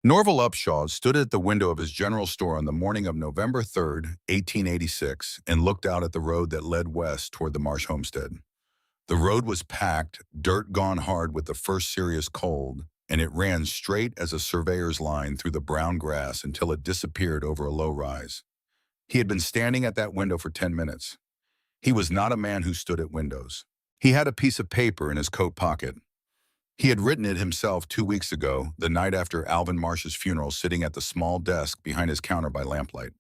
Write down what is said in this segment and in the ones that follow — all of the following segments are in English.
Norval Upshaw stood at the window of his general store on the morning of November 3rd, 1886, and looked out at the road that led west toward the Marsh homestead. The road was packed, dirt gone hard with the first serious cold, and it ran straight as a surveyor's line through the brown grass until it disappeared over a low rise. He had been standing at that window for 10 minutes. He was not a man who stood at windows. He had a piece of paper in his coat pocket. He had written it himself 2 weeks ago, the night after Alvin Marsh's funeral, sitting at the small desk behind his counter by lamplight.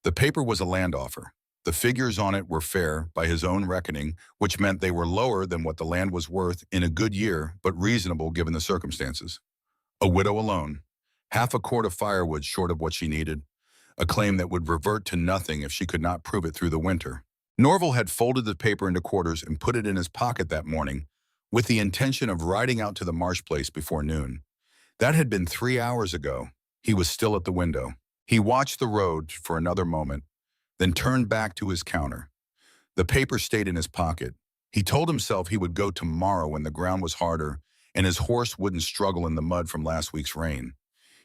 The paper was a land offer. The figures on it were fair by his own reckoning, which meant they were lower than what the land was worth in a good year, but reasonable given the circumstances. A widow alone, half a quart of firewood short of what she needed, a claim that would revert to nothing if she could not prove it through the winter. Norval had folded the paper into quarters and put it in his pocket that morning, with the intention of riding out to the Marsh place before noon. That had been 3 hours ago. He was still at the window. He watched the road for another moment, then turned back to his counter. The paper stayed in his pocket. He told himself he would go tomorrow when the ground was harder and his horse wouldn't struggle in the mud from last week's rain.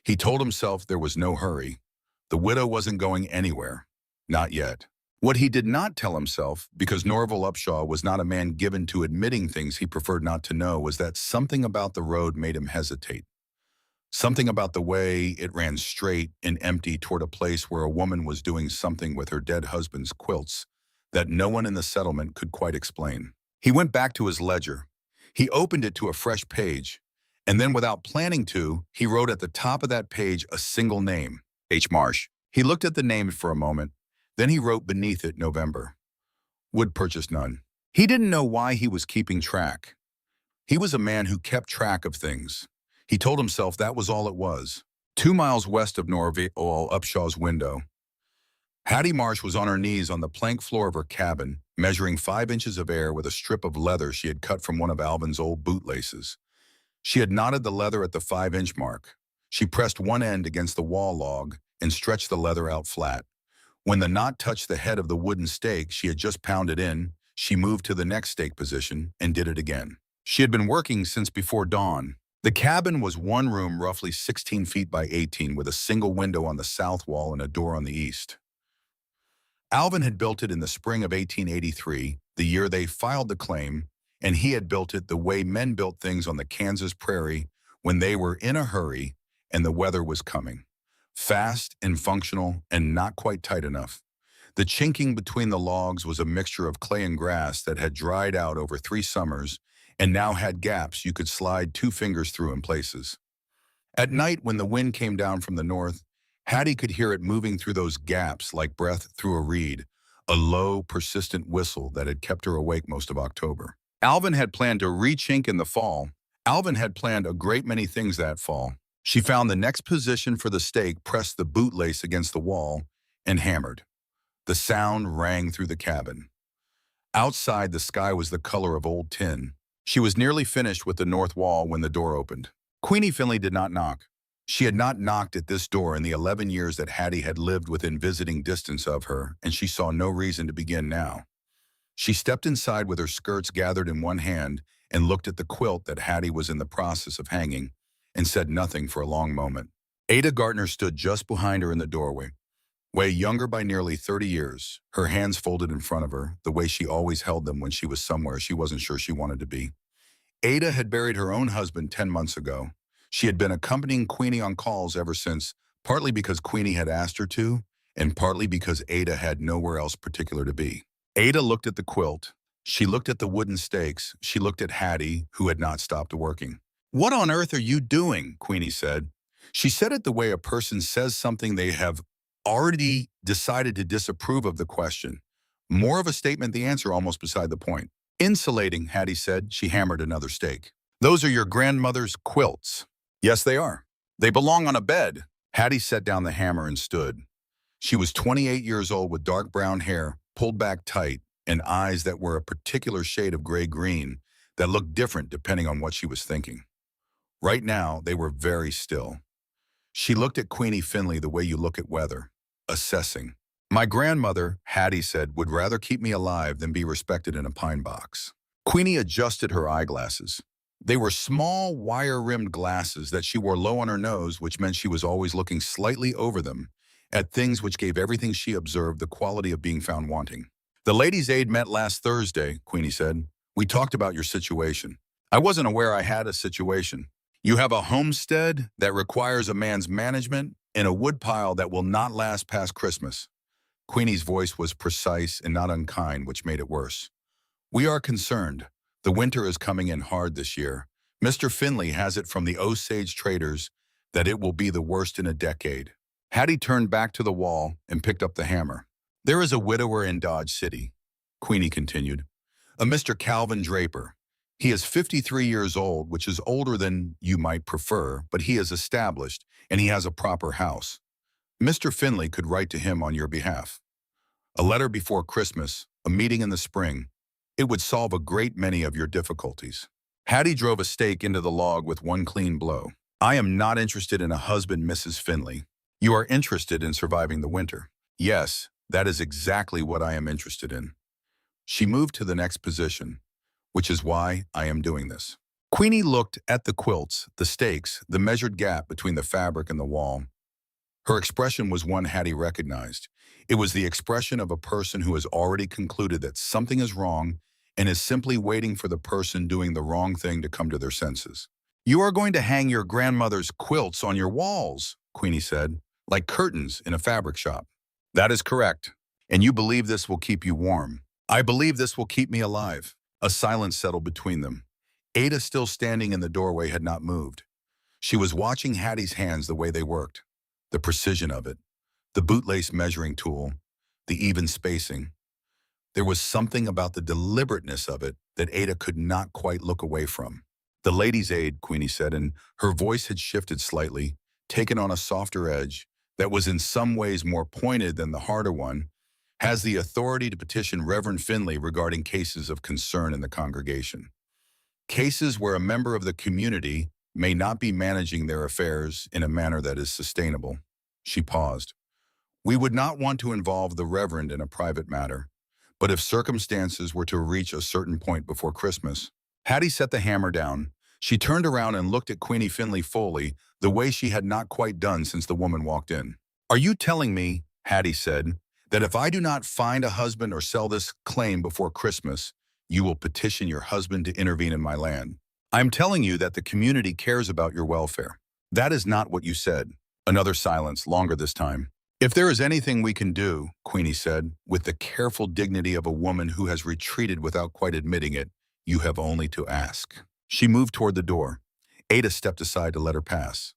He told himself there was no hurry. The widow wasn't going anywhere. Not yet. What he did not tell himself, because Norval Upshaw was not a man given to admitting things he preferred not to know, was that something about the road made him hesitate. Something about the way it ran straight and empty toward a place where a woman was doing something with her dead husband's quilts that no one in the settlement could quite explain. He went back to his ledger. He opened it to a fresh page, and then without planning to, he wrote at the top of that page a single name, H. Marsh. He looked at the name for a moment. Then he wrote beneath it November. Would purchase none. He didn't know why he was keeping track. He was a man who kept track of things. He told himself that was all it was. 2 miles west of Norval Upshaw's window, Hattie Marsh was on her knees on the plank floor of her cabin, measuring 5 inches of air with a strip of leather she had cut from one of Alvin's old bootlaces. She had knotted the leather at the 5-inch mark. She pressed one end against the wall log and stretched the leather out flat. When the knot touched the head of the wooden stake she had just pounded in, she moved to the next stake position and did it again. She had been working since before dawn. The cabin was one room roughly 16 feet by 18 with a single window on the south wall and a door on the east. Alvin had built it in the spring of 1883, the year they filed the claim, and he had built it the way men built things on the Kansas prairie when they were in a hurry and the weather was coming. Fast and functional and not quite tight enough. The chinking between the logs was a mixture of clay and grass that had dried out over 3 summers and now had gaps you could slide 2 fingers through in places. At night, when the wind came down from the north, Hattie could hear it moving through those gaps like breath through a reed, a low, persistent whistle that had kept her awake most of October. Alvin had planned to re-chink in the fall. Alvin had planned a great many things that fall. She found the next position for the stake, pressed the bootlace against the wall, and hammered. The sound rang through the cabin. Outside, the sky was the color of old tin. She was nearly finished with the north wall when the door opened. Queenie Finley did not knock. She had not knocked at this door in the 11 years that Hattie had lived within visiting distance of her, and she saw no reason to begin now. She stepped inside with her skirts gathered in one hand and looked at the quilt that Hattie was in the process of hanging, and said nothing for a long moment. Ada Gartner stood just behind her in the doorway, way younger by nearly 30 years, her hands folded in front of her, the way she always held them when she was somewhere she wasn't sure she wanted to be. Ada had buried her own husband 10 months ago. She had been accompanying Queenie on calls ever since, partly because Queenie had asked her to, and partly because Ada had nowhere else particular to be. Ada looked at the quilt. She looked at the wooden stakes. She looked at Hattie, who had not stopped working. "What on earth are you doing?" Queenie said. She said it the way a person says something they have already decided to disapprove of the question. More of a statement, the answer almost beside the point. "Insulating," Hattie said. She hammered another stake. "Those are your grandmother's quilts." "Yes, they are. They belong on a bed." Hattie set down the hammer and stood. She was 28 years old with dark brown hair, pulled back tight, and eyes that were a particular shade of gray-green that looked different depending on what she was thinking. Right now, they were very still. She looked at Queenie Finley the way you look at weather, assessing. "My grandmother," Hattie said, "would rather keep me alive than be respected in a pine box." Queenie adjusted her eyeglasses. They were small, wire-rimmed glasses that she wore low on her nose, which meant she was always looking slightly over them at things which gave everything she observed the quality of being found wanting. The ladies' aid met last Thursday, Queenie said. We talked about your situation. I wasn't aware I had a situation. You have a homestead that requires a man's management and a woodpile that will not last past Christmas. Queenie's voice was precise and not unkind, which made it worse. We are concerned. The winter is coming in hard this year. Mr. Finley has it from the Osage traders that it will be the worst in a decade. Hattie turned back to the wall and picked up the hammer. There is a widower in Dodge City, Queenie continued, a Mr. Calvin Draper. He is 53 years old, which is older than you might prefer, but he is established and he has a proper house. Mr. Finley could write to him on your behalf. A letter before Christmas, a meeting in the spring. It would solve a great many of your difficulties. Hattie drove a stake into the log with one clean blow. I am not interested in a husband, Mrs. Finley. You are interested in surviving the winter. Yes, that is exactly what I am interested in. She moved to the next position, which is why I am doing this. Queenie looked at the quilts, the stakes, the measured gap between the fabric and the wall. Her expression was one Hattie recognized. It was the expression of a person who has already concluded that something is wrong and is simply waiting for the person doing the wrong thing to come to their senses. You are going to hang your grandmother's quilts on your walls, Queenie said, like curtains in a fabric shop. That is correct. And you believe this will keep you warm. I believe this will keep me alive. A silence settled between them. Ada, still standing in the doorway, had not moved. She was watching Hattie's hands, the way they worked, the precision of it, the bootlace measuring tool, the even spacing. There was something about the deliberateness of it that Ada could not quite look away from. The ladies' aid, Queenie said, and her voice had shifted slightly, taken on a softer edge that was in some ways more pointed than the harder one, has the authority to petition Reverend Finley regarding cases of concern in the congregation. Cases where a member of the community may not be managing their affairs in a manner that is sustainable. She paused. We would not want to involve the Reverend in a private matter, but if circumstances were to reach a certain point before Christmas. Hattie set the hammer down. She turned around and looked at Queenie Finley fully, the way she had not quite done since the woman walked in. Are you telling me, Hattie said, that if I do not find a husband or sell this claim before Christmas, you will petition your husband to intervene in my land? I'm telling you that the community cares about your welfare. That is not what you said. Another silence, longer this time. If there is anything we can do, Queenie said, with the careful dignity of a woman who has retreated without quite admitting it, you have only to ask. She moved toward the door. Ada stepped aside to let her pass.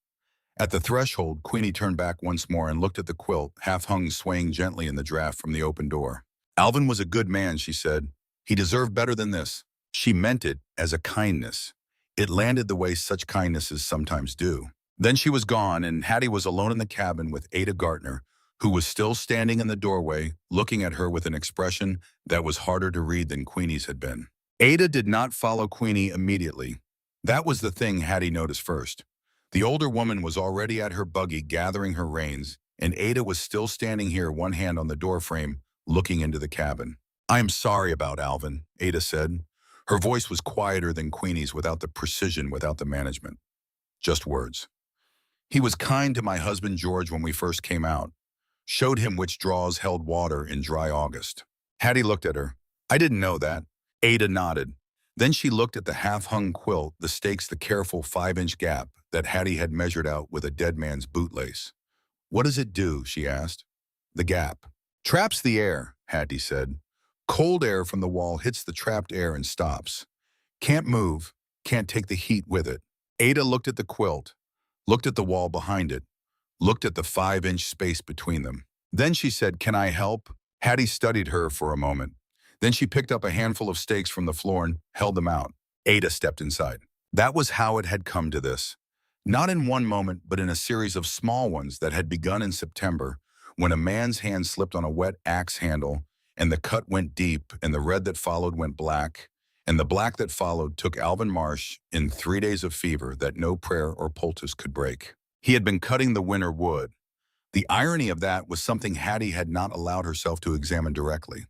At the threshold, Queenie turned back once more and looked at the quilt, half-hung, swaying gently in the draft from the open door. Alvin was a good man, she said. He deserved better than this. She meant it as a kindness. It landed the way such kindnesses sometimes do. Then she was gone, and Hattie was alone in the cabin with Ada Gartner, who was still standing in the doorway, looking at her with an expression that was harder to read than Queenie's had been. Ada did not follow Queenie immediately. That was the thing Hattie noticed first. The older woman was already at her buggy gathering her reins, and Ada was still standing here, one hand on the doorframe, looking into the cabin. I am sorry about Alvin, Ada said. Her voice was quieter than Queenie's, without the precision, without the management. Just words. He was kind to my husband George when we first came out. Showed him which draws held water in dry August. Hattie looked at her. I didn't know that. Ada nodded. Then she looked at the half-hung quilt, the stakes, the careful 5-inch gap that Hattie had measured out with a dead man's bootlace. What does it do? She asked. The gap. Traps the air, Hattie said. Cold air from the wall hits the trapped air and stops. Can't move, can't take the heat with it. Ada looked at the quilt, looked at the wall behind it, looked at the 5-inch space between them. Then she said, can I help? Hattie studied her for a moment. Then she picked up a handful of stakes from the floor and held them out. Ada stepped inside. That was how it had come to this. Not in one moment, but in a series of small ones that had begun in September, when a man's hand slipped on a wet axe handle, and the cut went deep, and the red that followed went black, and the black that followed took Alvin Marsh in 3 days of fever that no prayer or poultice could break. He had been cutting the winter wood. The irony of that was something Hattie had not allowed herself to examine directly.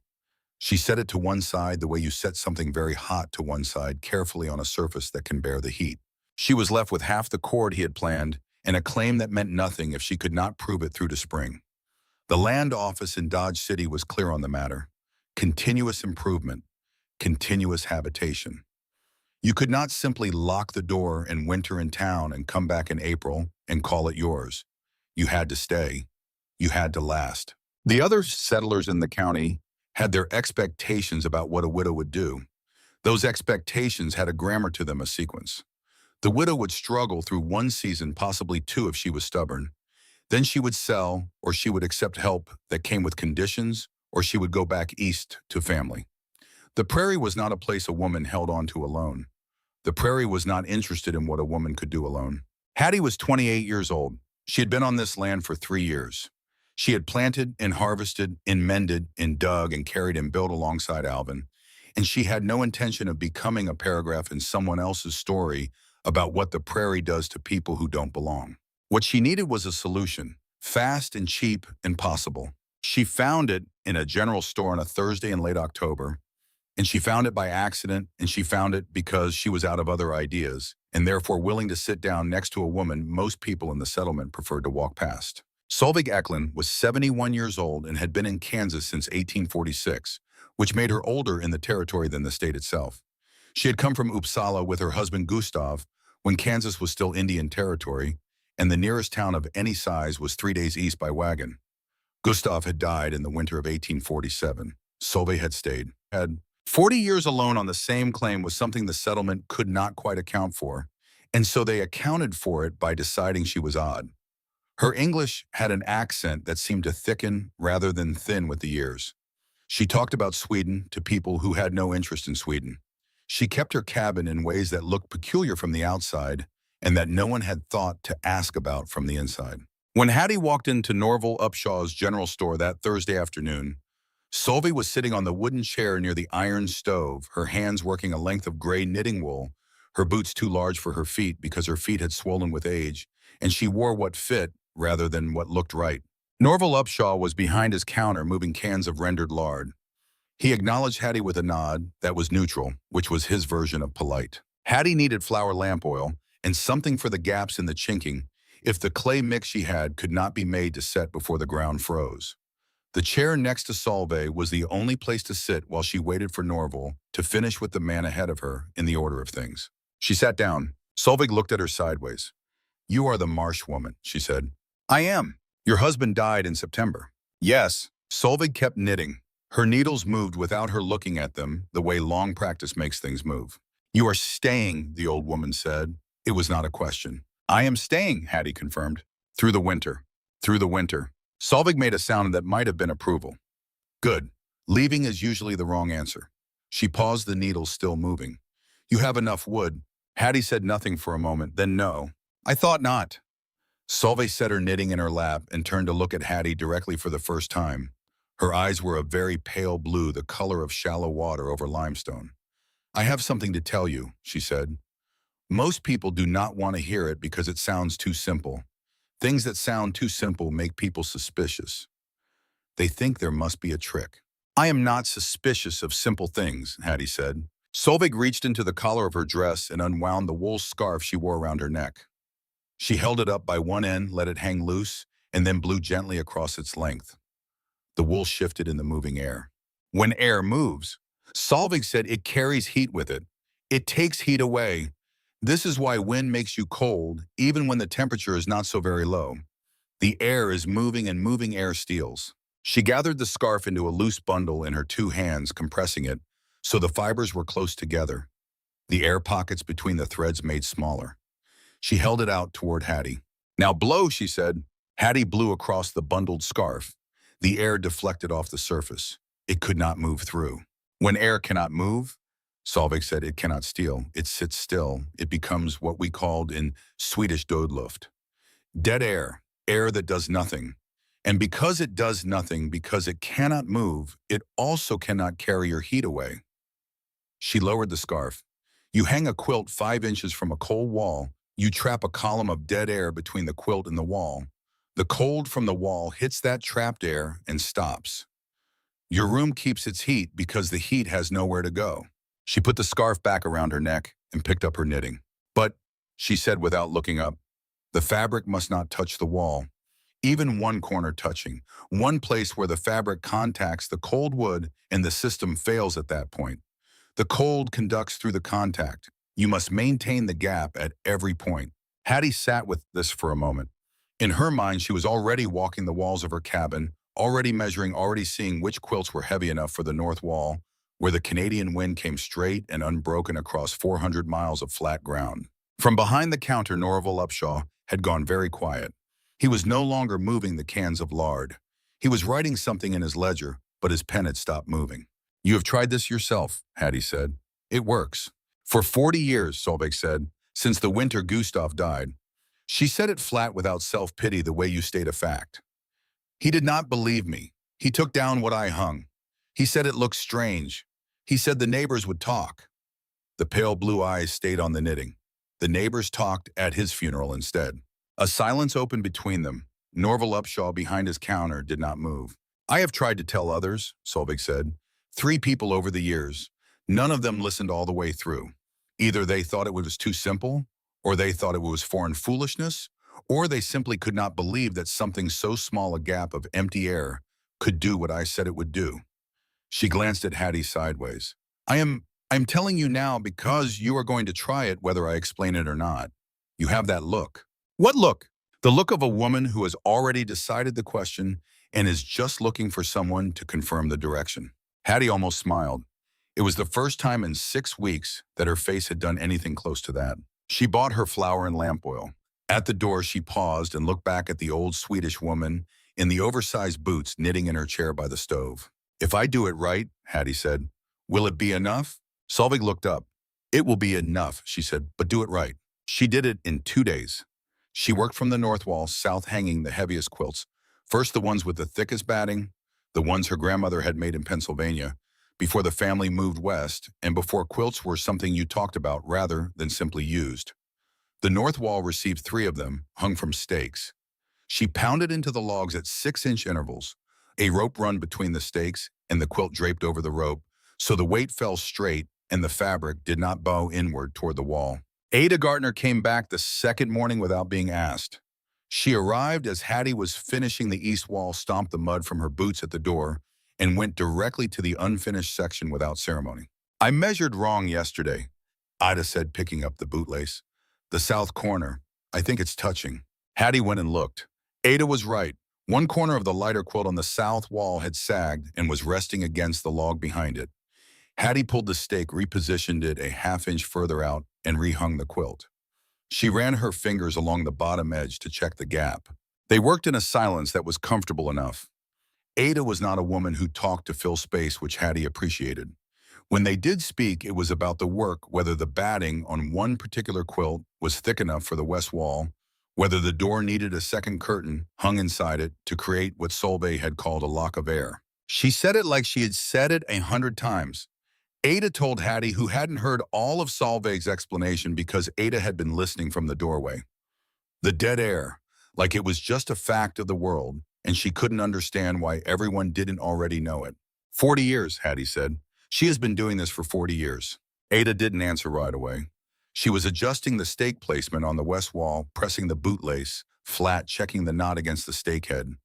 She set it to one side the way you set something very hot to one side carefully on a surface that can bear the heat. She was left with half the cord he had planned and a claim that meant nothing if she could not prove it through to spring. The land office in Dodge City was clear on the matter. Continuous improvement, continuous habitation. You could not simply lock the door and winter in town and come back in April and call it yours. You had to stay. You had to last. The other settlers in the county had their expectations about what a widow would do. Those expectations had a grammar to them, a sequence. The widow would struggle through one season, possibly two if she was stubborn. Then she would sell, or she would accept help that came with conditions, or she would go back east to family. The prairie was not a place a woman held on to alone. The prairie was not interested in what a woman could do alone. Hattie was 28 years old. She had been on this land for 3 years. She had planted and harvested and mended and dug and carried and built alongside Alvin, and she had no intention of becoming a paragraph in someone else's story about what the prairie does to people who don't belong. What she needed was a solution, fast and cheap and possible. She found it in a general store on a Thursday in late October, and she found it by accident, and she found it because she was out of other ideas, and therefore willing to sit down next to a woman most people in the settlement preferred to walk past. Solveig Eklund was 71 years old and had been in Kansas since 1846, which made her older in the territory than the state itself. She had come from Uppsala with her husband Gustav when Kansas was still Indian territory, and the nearest town of any size was 3 days east by wagon. Gustav had died in the winter of 1847. Solveig had stayed. 40 years alone on the same claim was something the settlement could not quite account for, and so they accounted for it by deciding she was odd. Her English had an accent that seemed to thicken rather than thin with the years. She talked about Sweden to people who had no interest in Sweden. She kept her cabin in ways that looked peculiar from the outside and that no one had thought to ask about from the inside. When Hattie walked into Norval Upshaw's general store that Thursday afternoon, Solveig was sitting on the wooden chair near the iron stove, her hands working a length of gray knitting wool, her boots too large for her feet because her feet had swollen with age, and she wore what fit rather than what looked right. Norval Upshaw was behind his counter moving cans of rendered lard. He acknowledged Hattie with a nod that was neutral, which was his version of polite. Hattie needed flour lamp oil and something for the gaps in the chinking if the clay mix she had could not be made to set before the ground froze. The chair next to Solveig was the only place to sit while she waited for Norval to finish with the man ahead of her in the order of things. She sat down. Solveig looked at her sideways. "You are the Marsh woman," she said. "I am. Your husband died in September." "Yes." Solveig kept knitting. Her needles moved without her looking at them, the way long practice makes things move. "You are staying," the old woman said. It was not a question. "I am staying," Hattie confirmed. "Through the winter." "Through the winter." Solveig made a sound that might have been approval. "Good. Leaving is usually the wrong answer." She paused, the needles still moving. "You have enough wood." Hattie said nothing for a moment, then no. "I thought not." Solveig set her knitting in her lap and turned to look at Hattie directly for the first time. Her eyes were a very pale blue, the color of shallow water over limestone. "I have something to tell you," she said. "Most people do not want to hear it because it sounds too simple. Things that sound too simple make people suspicious. They think there must be a trick." "I am not suspicious of simple things," Hattie said. Solveig reached into the collar of her dress and unwound the wool scarf she wore around her neck. She held it up by one end, let it hang loose, and then blew gently across its length. The wool shifted in the moving air. "When air moves," Solveig said, "it carries heat with it. It takes heat away. This is why wind makes you cold, even when the temperature is not so very low. The air is moving and moving air steals." She gathered the scarf into a loose bundle in her two hands, compressing it, so the fibers were close together. The air pockets between the threads made smaller. She held it out toward Hattie. "Now blow," she said. Hattie blew across the bundled scarf. The air deflected off the surface. It could not move through. "When air cannot move," Solveig said, "it cannot steal. It sits still. It becomes what we called in Swedish dödluft. Dead air, air that does nothing. And because it does nothing, because it cannot move, it also cannot carry your heat away." She lowered the scarf. "You hang a quilt 5 inches from a cold wall. You trap a column of dead air between the quilt and the wall. The cold from the wall hits that trapped air and stops. Your room keeps its heat because the heat has nowhere to go. She put the scarf back around her neck and picked up her knitting. But, she said without looking up, the fabric must not touch the wall, even one corner touching, one place where the fabric contacts the cold wood and the system fails at that point. The cold conducts through the contact. You must maintain the gap at every point. Hattie sat with this for a moment. In her mind, she was already walking the walls of her cabin, already measuring, already seeing which quilts were heavy enough for the north wall, where the Canadian wind came straight and unbroken across 400 miles of flat ground. From behind the counter, Norval Upshaw had gone very quiet. He was no longer moving the cans of lard. He was writing something in his ledger, but his pen had stopped moving. "You have tried this yourself," Hattie said. "It works." "For 40 years," Solveig said, "since the winter Gustav died." She said it flat without self-pity, the way you state a fact. "He did not believe me. He took down what I hung. He said it looked strange. He said the neighbors would talk." The pale blue eyes stayed on the knitting. The neighbors talked at his funeral instead. A silence opened between them. Norval Upshaw, behind his counter, did not move. "I have tried to tell others," Solveig said. "3 people over the years. None of them listened all the way through. Either they thought it was too simple, or they thought it was foreign foolishness, or they simply could not believe that something so small, a gap of empty air, could do what I said it would do." She glanced at Hattie sideways. I'm telling you now because you are going to try it whether I explain it or not. You have that look." "What look?" "The look of a woman who has already decided the question and is just looking for someone to confirm the direction." Hattie almost smiled. It was the first time in 6 weeks that her face had done anything close to that. She bought her flour and lamp oil. At the door, she paused and looked back at the old Swedish woman in the oversized boots knitting in her chair by the stove. "If I do it right," Hattie said, "will it be enough?" Solveig looked up. "It will be enough," she said, "but do it right." She did it in 2 days. She worked from the north wall, south, hanging the heaviest quilts. First the ones with the thickest batting, the ones her grandmother had made in Pennsylvania, before the family moved west, and before quilts were something you talked about rather than simply used. The north wall received 3 of them, hung from stakes. She pounded into the logs at 6-inch intervals, a rope run between the stakes and the quilt draped over the rope, so the weight fell straight and the fabric did not bow inward toward the wall. Ada Gartner came back the second morning without being asked. She arrived as Hattie was finishing the east wall, stomped the mud from her boots at the door, and went directly to the unfinished section without ceremony. "I measured wrong yesterday," Ida said, picking up the bootlace. "The south corner. I think it's touching." Hattie went and looked. Ada was right. One corner of the lighter quilt on the south wall had sagged and was resting against the log behind it. Hattie pulled the stake, repositioned it a half-inch further out, and rehung the quilt. She ran her fingers along the bottom edge to check the gap. They worked in a silence that was comfortable enough. Ada was not a woman who talked to fill space, which Hattie appreciated. When they did speak, it was about the work, whether the batting on one particular quilt was thick enough for the west wall, whether the door needed a second curtain hung inside it to create what Solveig had called a lock of air. She said it like she had said it 100 times. Ada told Hattie, who hadn't heard all of Solveig's explanation because Ada had been listening from the doorway. The dead air, like it was just a fact of the world, and she couldn't understand why everyone didn't already know it. 40 years, Hattie said. She has been doing this for 40 years. Ada didn't answer right away. She was adjusting the stake placement on the west wall, pressing the bootlace flat, checking the knot against the stake head.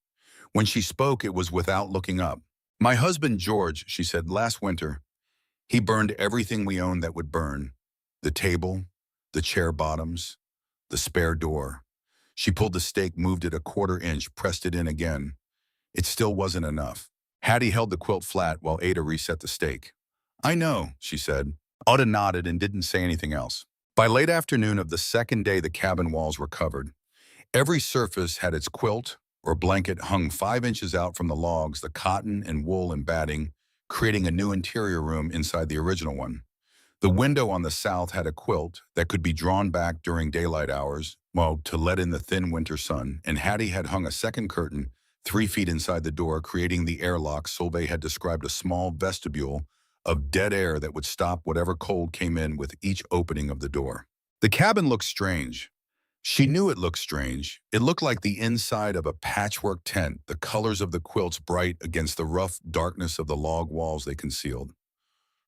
When she spoke, it was without looking up. "My husband, George," she said, "last winter, he burned everything we owned that would burn. The table, the chair bottoms, the spare door." She pulled the stake, moved it a 1/4 inch, pressed it in again. It still wasn't enough. Hattie held the quilt flat while Ada reset the stake. "I know," she said. Ada nodded and didn't say anything else. By late afternoon of the second day, the cabin walls were covered. Every surface had its quilt or blanket hung 5 inches out from the logs, the cotton and wool and batting, creating a new interior room inside the original one. The window on the south had a quilt that could be drawn back during daylight hours, to let in the thin winter sun, and Hattie had hung a second curtain 3 feet inside the door, creating the airlock Solveig had described, a small vestibule of dead air that would stop whatever cold came in with each opening of the door. The cabin looked strange. She knew it looked strange. It looked like the inside of a patchwork tent, the colors of the quilts bright against the rough darkness of the log walls they concealed.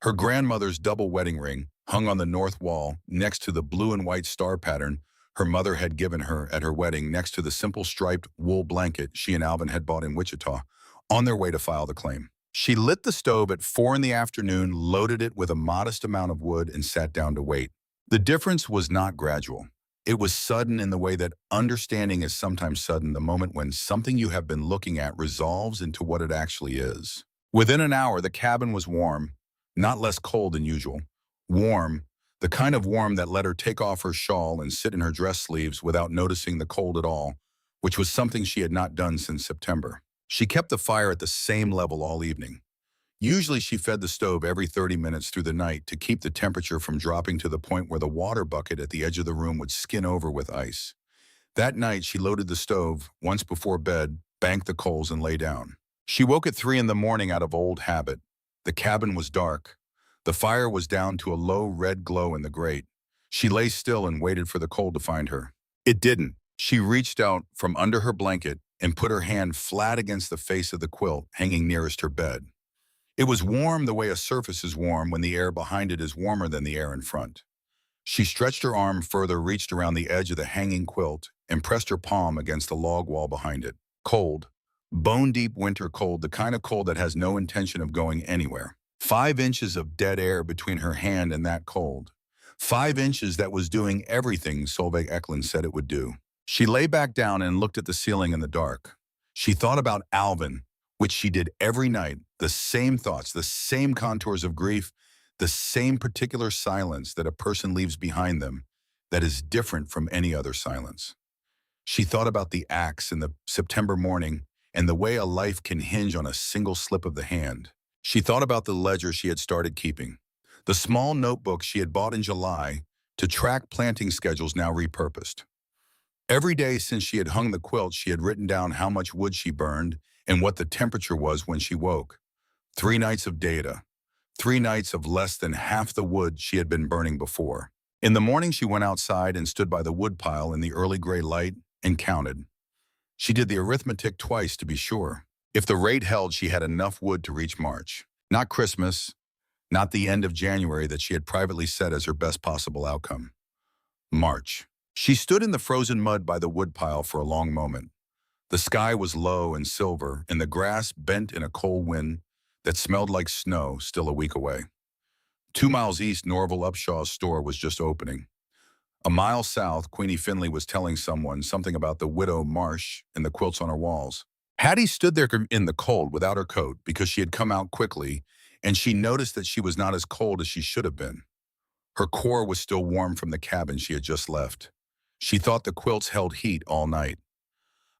Her grandmother's double wedding ring hung on the north wall next to the blue and white star pattern her mother had given her at her wedding, next to the simple striped wool blanket she and Alvin had bought in Wichita on their way to file the claim. She lit the stove at 4 in the afternoon, loaded it with a modest amount of wood, and sat down to wait. The difference was not gradual. It was sudden in the way that understanding is sometimes sudden, the moment when something you have been looking at resolves into what it actually is. Within an hour, the cabin was warm, not less cold than usual. Warm, the kind of warm that let her take off her shawl and sit in her dress sleeves without noticing the cold at all, which was something she had not done since September. She kept the fire at the same level all evening. Usually she fed the stove every 30 minutes through the night to keep the temperature from dropping to the point where the water bucket at the edge of the room would skin over with ice. That night she loaded the stove once before bed, banked the coals, and lay down. She woke at 3 in the morning out of old habit. The cabin was dark. The fire was down to a low red glow in the grate. She lay still and waited for the cold to find her. It didn't. She reached out from under her blanket and put her hand flat against the face of the quilt hanging nearest her bed. It was warm the way a surface is warm when the air behind it is warmer than the air in front. She stretched her arm further, reached around the edge of the hanging quilt, and pressed her palm against the log wall behind it. Cold. Bone-deep winter cold, the kind of cold that has no intention of going anywhere. 5 inches of dead air between her hand and that cold. 5 inches that was doing everything Solveig Eklund said it would do. She lay back down and looked at the ceiling in the dark. She thought about Alvin, which she did every night, the same thoughts, the same contours of grief, the same particular silence that a person leaves behind them that is different from any other silence. She thought about the axe in the September morning and the way a life can hinge on a single slip of the hand. She thought about the ledger she had started keeping, the small notebook she had bought in July to track planting schedules now repurposed. Every day since she had hung the quilt, she had written down how much wood she burned and what the temperature was when she woke. 3 nights of data. 3 nights of less than half the wood she had been burning before. In the morning, she went outside and stood by the wood pile in the early gray light and counted. She did the arithmetic twice to be sure. If the rate held, she had enough wood to reach March. Not Christmas, not the end of January that she had privately set as her best possible outcome. March. She stood in the frozen mud by the woodpile for a long moment. The sky was low and silver, and the grass bent in a cold wind that smelled like snow still a week away. 2 miles east, Norval Upshaw's store was just opening. A mile south, Queenie Finley was telling someone something about the widow Marsh and the quilts on her walls. Hattie stood there in the cold without her coat because she had come out quickly, and she noticed that she was not as cold as she should have been. Her core was still warm from the cabin she had just left. She thought the quilts held heat all night.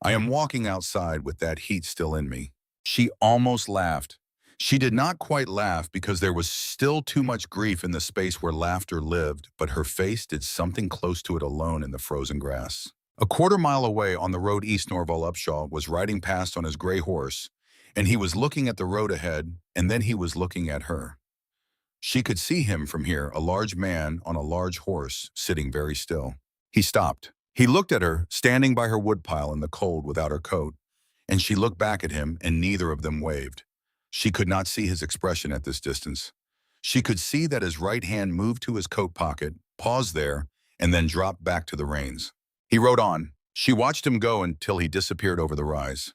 I am walking outside with that heat still in me. She almost laughed. She did not quite laugh because there was still too much grief in the space where laughter lived, but her face did something close to it alone in the frozen grass. A quarter-mile away on the road east, Norval Upshaw was riding past on his gray horse, and he was looking at the road ahead, and then he was looking at her. She could see him from here, a large man on a large horse, sitting very still. He stopped. He looked at her, standing by her woodpile in the cold without her coat, and she looked back at him, and neither of them waved. She could not see his expression at this distance. She could see that his right hand moved to his coat pocket, paused there, and then dropped back to the reins. He rode on. She watched him go until he disappeared over the rise.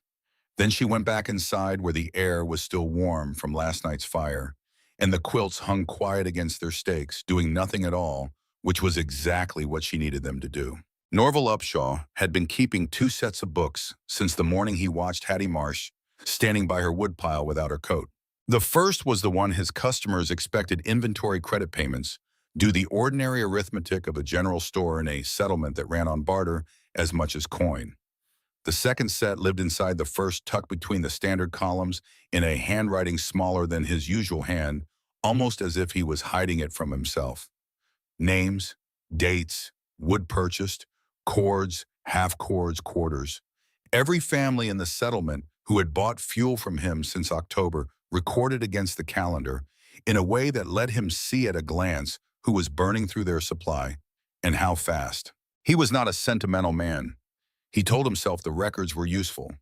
Then she went back inside where the air was still warm from last night's fire, and the quilts hung quiet against their stakes, doing nothing at all, which was exactly what she needed them to do. Norval Upshaw had been keeping 2 sets of books since the morning he watched Hattie Marsh standing by her woodpile without her coat. The first was the one his customers expected inventory credit payments, do the ordinary arithmetic of a general store in a settlement that ran on barter as much as coin. The second set lived inside the first, tucked between the standard columns in a handwriting smaller than his usual hand, almost as if he was hiding it from himself. Names, dates, wood purchased, cords, half cords, quarters. Every family in the settlement who had bought fuel from him since October recorded against the calendar in a way that let him see at a glance who was burning through their supply and how fast. He was not a sentimental man. He told himself the records were useful.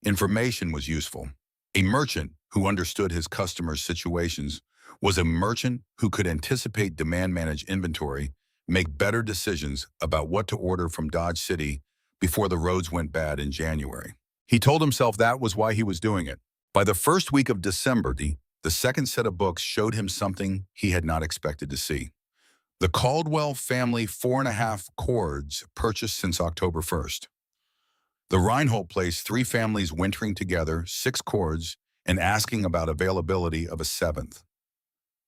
Information was useful. A merchant who understood his customers' situations was a merchant who could anticipate demand-manage inventory, make better decisions about what to order from Dodge City before the roads went bad in January. He told himself that was why he was doing it. By the first week of December, the second set of books showed him something he had not expected to see. The Caldwell family 4.5 cords purchased since October 1st. The Reinhold place 3 families wintering together, 6 cords, and asking about availability of a 7th.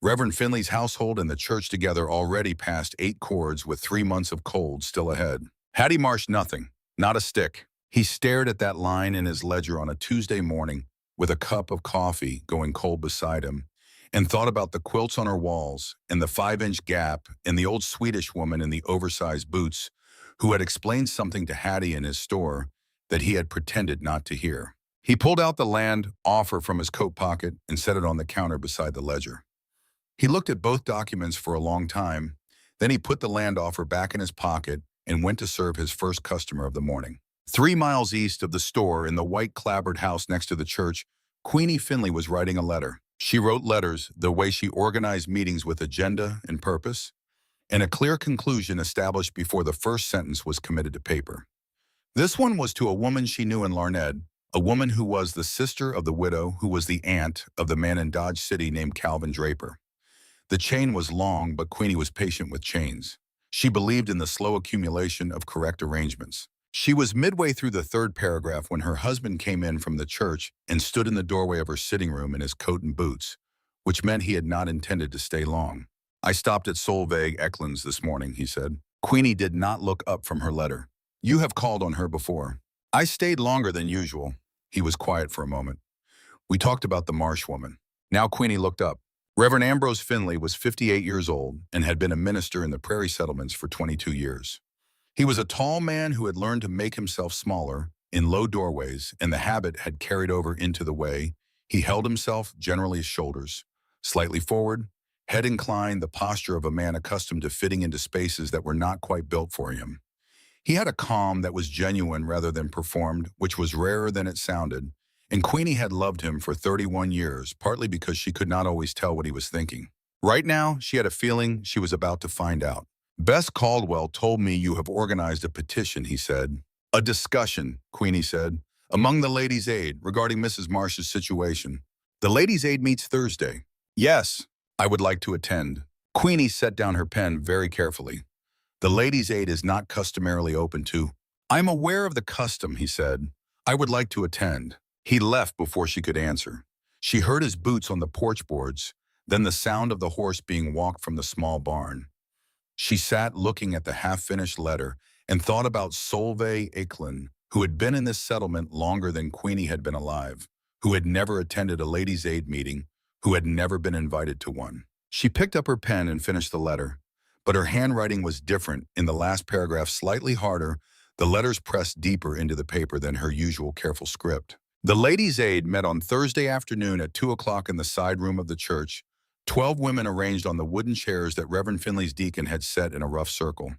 Reverend Finley's household and the church together already passed 8 cords with 3 months of cold still ahead. Hattie Marsh nothing, not a stick. He stared at that line in his ledger on a Tuesday morning with a cup of coffee going cold beside him and thought about the quilts on her walls and the 5-inch gap and the old Swedish woman in the oversized boots who had explained something to Hattie in his store that he had pretended not to hear. He pulled out the land offer from his coat pocket and set it on the counter beside the ledger. He looked at both documents for a long time. Then he put the land offer back in his pocket and went to serve his first customer of the morning. 3 miles east of the store in the white clapboard house next to the church, Queenie Finley was writing a letter. She wrote letters the way she organized meetings with agenda and purpose, and a clear conclusion established before the first sentence was committed to paper. This one was to a woman she knew in Larned, a woman who was the sister of the widow who was the aunt of the man in Dodge City named Calvin Draper. The chain was long, but Queenie was patient with chains. She believed in the slow accumulation of correct arrangements. She was midway through the 3rd paragraph when her husband came in from the church and stood in the doorway of her sitting room in his coat and boots, which meant he had not intended to stay long. "I stopped at Solveig Eklund's this morning," he said. Queenie did not look up from her letter. "You have called on her before." "I stayed longer than usual." He was quiet for a moment. "We talked about the Marsh woman." Now Queenie looked up. Reverend Ambrose Finley was 58 years old and had been a minister in the prairie settlements for 22 years. He was a tall man who had learned to make himself smaller in low doorways, and the habit had carried over into the way he held himself, generally his shoulders, slightly forward, head inclined, the posture of a man accustomed to fitting into spaces that were not quite built for him. He had a calm that was genuine rather than performed, which was rarer than it sounded, and Queenie had loved him for 31 years, partly because she could not always tell what he was thinking. Right now, she had a feeling she was about to find out. "Bess Caldwell told me you have organized a petition," he said. "A discussion," Queenie said, "among the Ladies' Aid regarding Mrs. Marsh's situation. The Ladies' Aid meets Thursday." "Yes, I would like to attend." Queenie set down her pen very carefully. "The Ladies' Aid is not customarily open to—" "I'm aware of the custom," he said. "I would like to attend." He left before she could answer. She heard his boots on the porch boards, then the sound of the horse being walked from the small barn. She sat looking at the half-finished letter and thought about Solveig Eklund, who had been in this settlement longer than Queenie had been alive, who had never attended a Ladies' Aid meeting, who had never been invited to one. She picked up her pen and finished the letter, but her handwriting was different. In the last paragraph, slightly harder, the letters pressed deeper into the paper than her usual careful script. The Ladies' Aid met on Thursday afternoon at 2 o'clock in the side room of the church, 12 women arranged on the wooden chairs that Reverend Finley's deacon had set in a rough circle.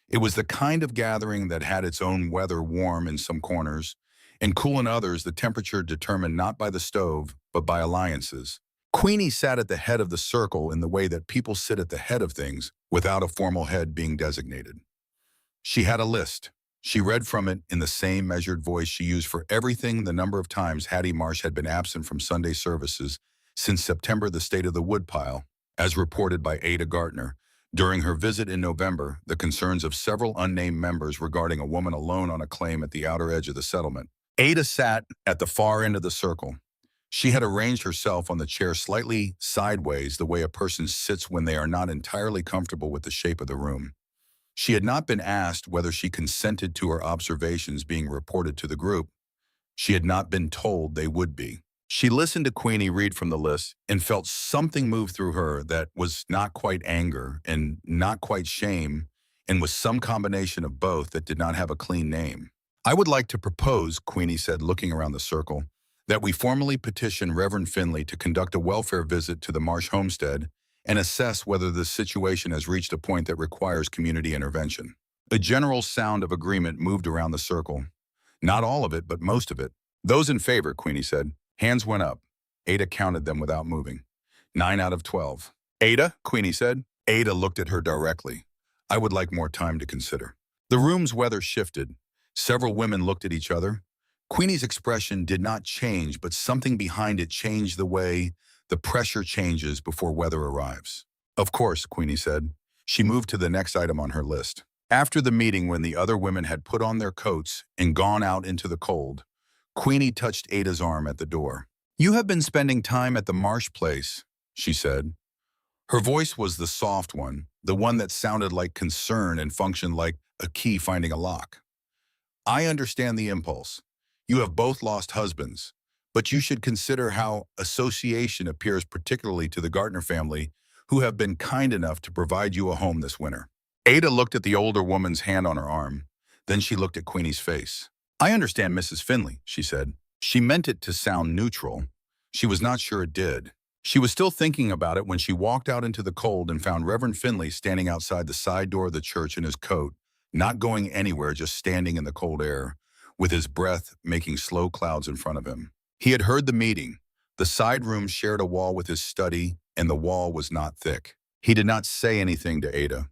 It was the kind of gathering that had its own weather, warm in some corners and cool in others, the temperature determined not by the stove, but by alliances. Queenie sat at the head of the circle in the way that people sit at the head of things without a formal head being designated. She had a list. She read from it in the same measured voice she used for everything the number of times Hattie Marsh had been absent from Sunday services since September, the state of the woodpile, as reported by Ada Gartner. During her visit in November, the concerns of several unnamed members regarding a woman alone on a claim at the outer edge of the settlement. Ada sat at the far end of the circle. She had arranged herself on the chair slightly sideways, the way a person sits when they are not entirely comfortable with the shape of the room. She had not been asked whether she consented to her observations being reported to the group. She had not been told they would be. She listened to Queenie read from the list and felt something move through her that was not quite anger and not quite shame and was some combination of both that did not have a clean name. "I would like to propose," Queenie said, looking around the circle, "that we formally petition Reverend Finley to conduct a welfare visit to the Marsh homestead and assess whether the situation has reached a point that requires community intervention." A general sound of agreement moved around the circle. Not all of it, but most of it. Those in favor, Queenie said. Hands went up. Ada counted them without moving. 9 out of 12. Ada, Queenie said. Ada looked at her directly. I would like more time to consider. The room's weather shifted. Several women looked at each other. Queenie's expression did not change, but something behind it changed the way the pressure changes before weather arrives. Of course, Queenie said. She moved to the next item on her list. After the meeting, when the other women had put on their coats and gone out into the cold, Queenie touched Ada's arm at the door. You have been spending time at the Marsh place, she said. Her voice was the soft one, the one that sounded like concern and functioned like a key finding a lock. I understand the impulse. You have both lost husbands, but you should consider how association appears particularly to the Gartner family, who have been kind enough to provide you a home this winter. Ada looked at the older woman's hand on her arm. Then she looked at Queenie's face. I understand, Mrs. Finley, she said. She meant it to sound neutral. She was not sure it did. She was still thinking about it when she walked out into the cold and found Reverend Finley standing outside the side door of the church in his coat, not going anywhere, just standing in the cold air, with his breath making slow clouds in front of him. He had heard the meeting. The side room shared a wall with his study, and the wall was not thick. He did not say anything to Ada.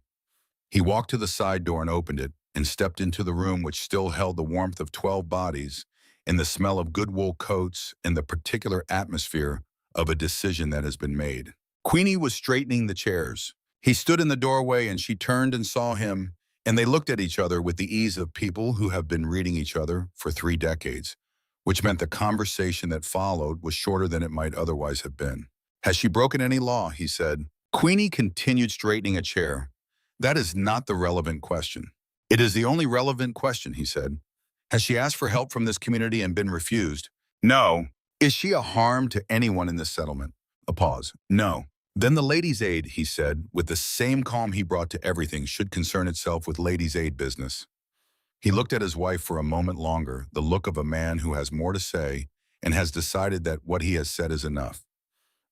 He walked to the side door and opened it, and stepped into the room, which still held the warmth of 12 bodies and the smell of good wool coats and the particular atmosphere of a decision that has been made. Queenie was straightening the chairs. He stood in the doorway and she turned and saw him, and they looked at each other with the ease of people who have been reading each other for 3 decades, which meant the conversation that followed was shorter than it might otherwise have been. Has she broken any law? He said. Queenie continued straightening a chair. That is not the relevant question. It is the only relevant question, he said. Has she asked for help from this community and been refused? No. Is she a harm to anyone in this settlement? A pause. No. Then the Ladies' Aid, he said, with the same calm he brought to everything, should concern itself with Ladies' Aid business. He looked at his wife for a moment longer, the look of a man who has more to say and has decided that what he has said is enough.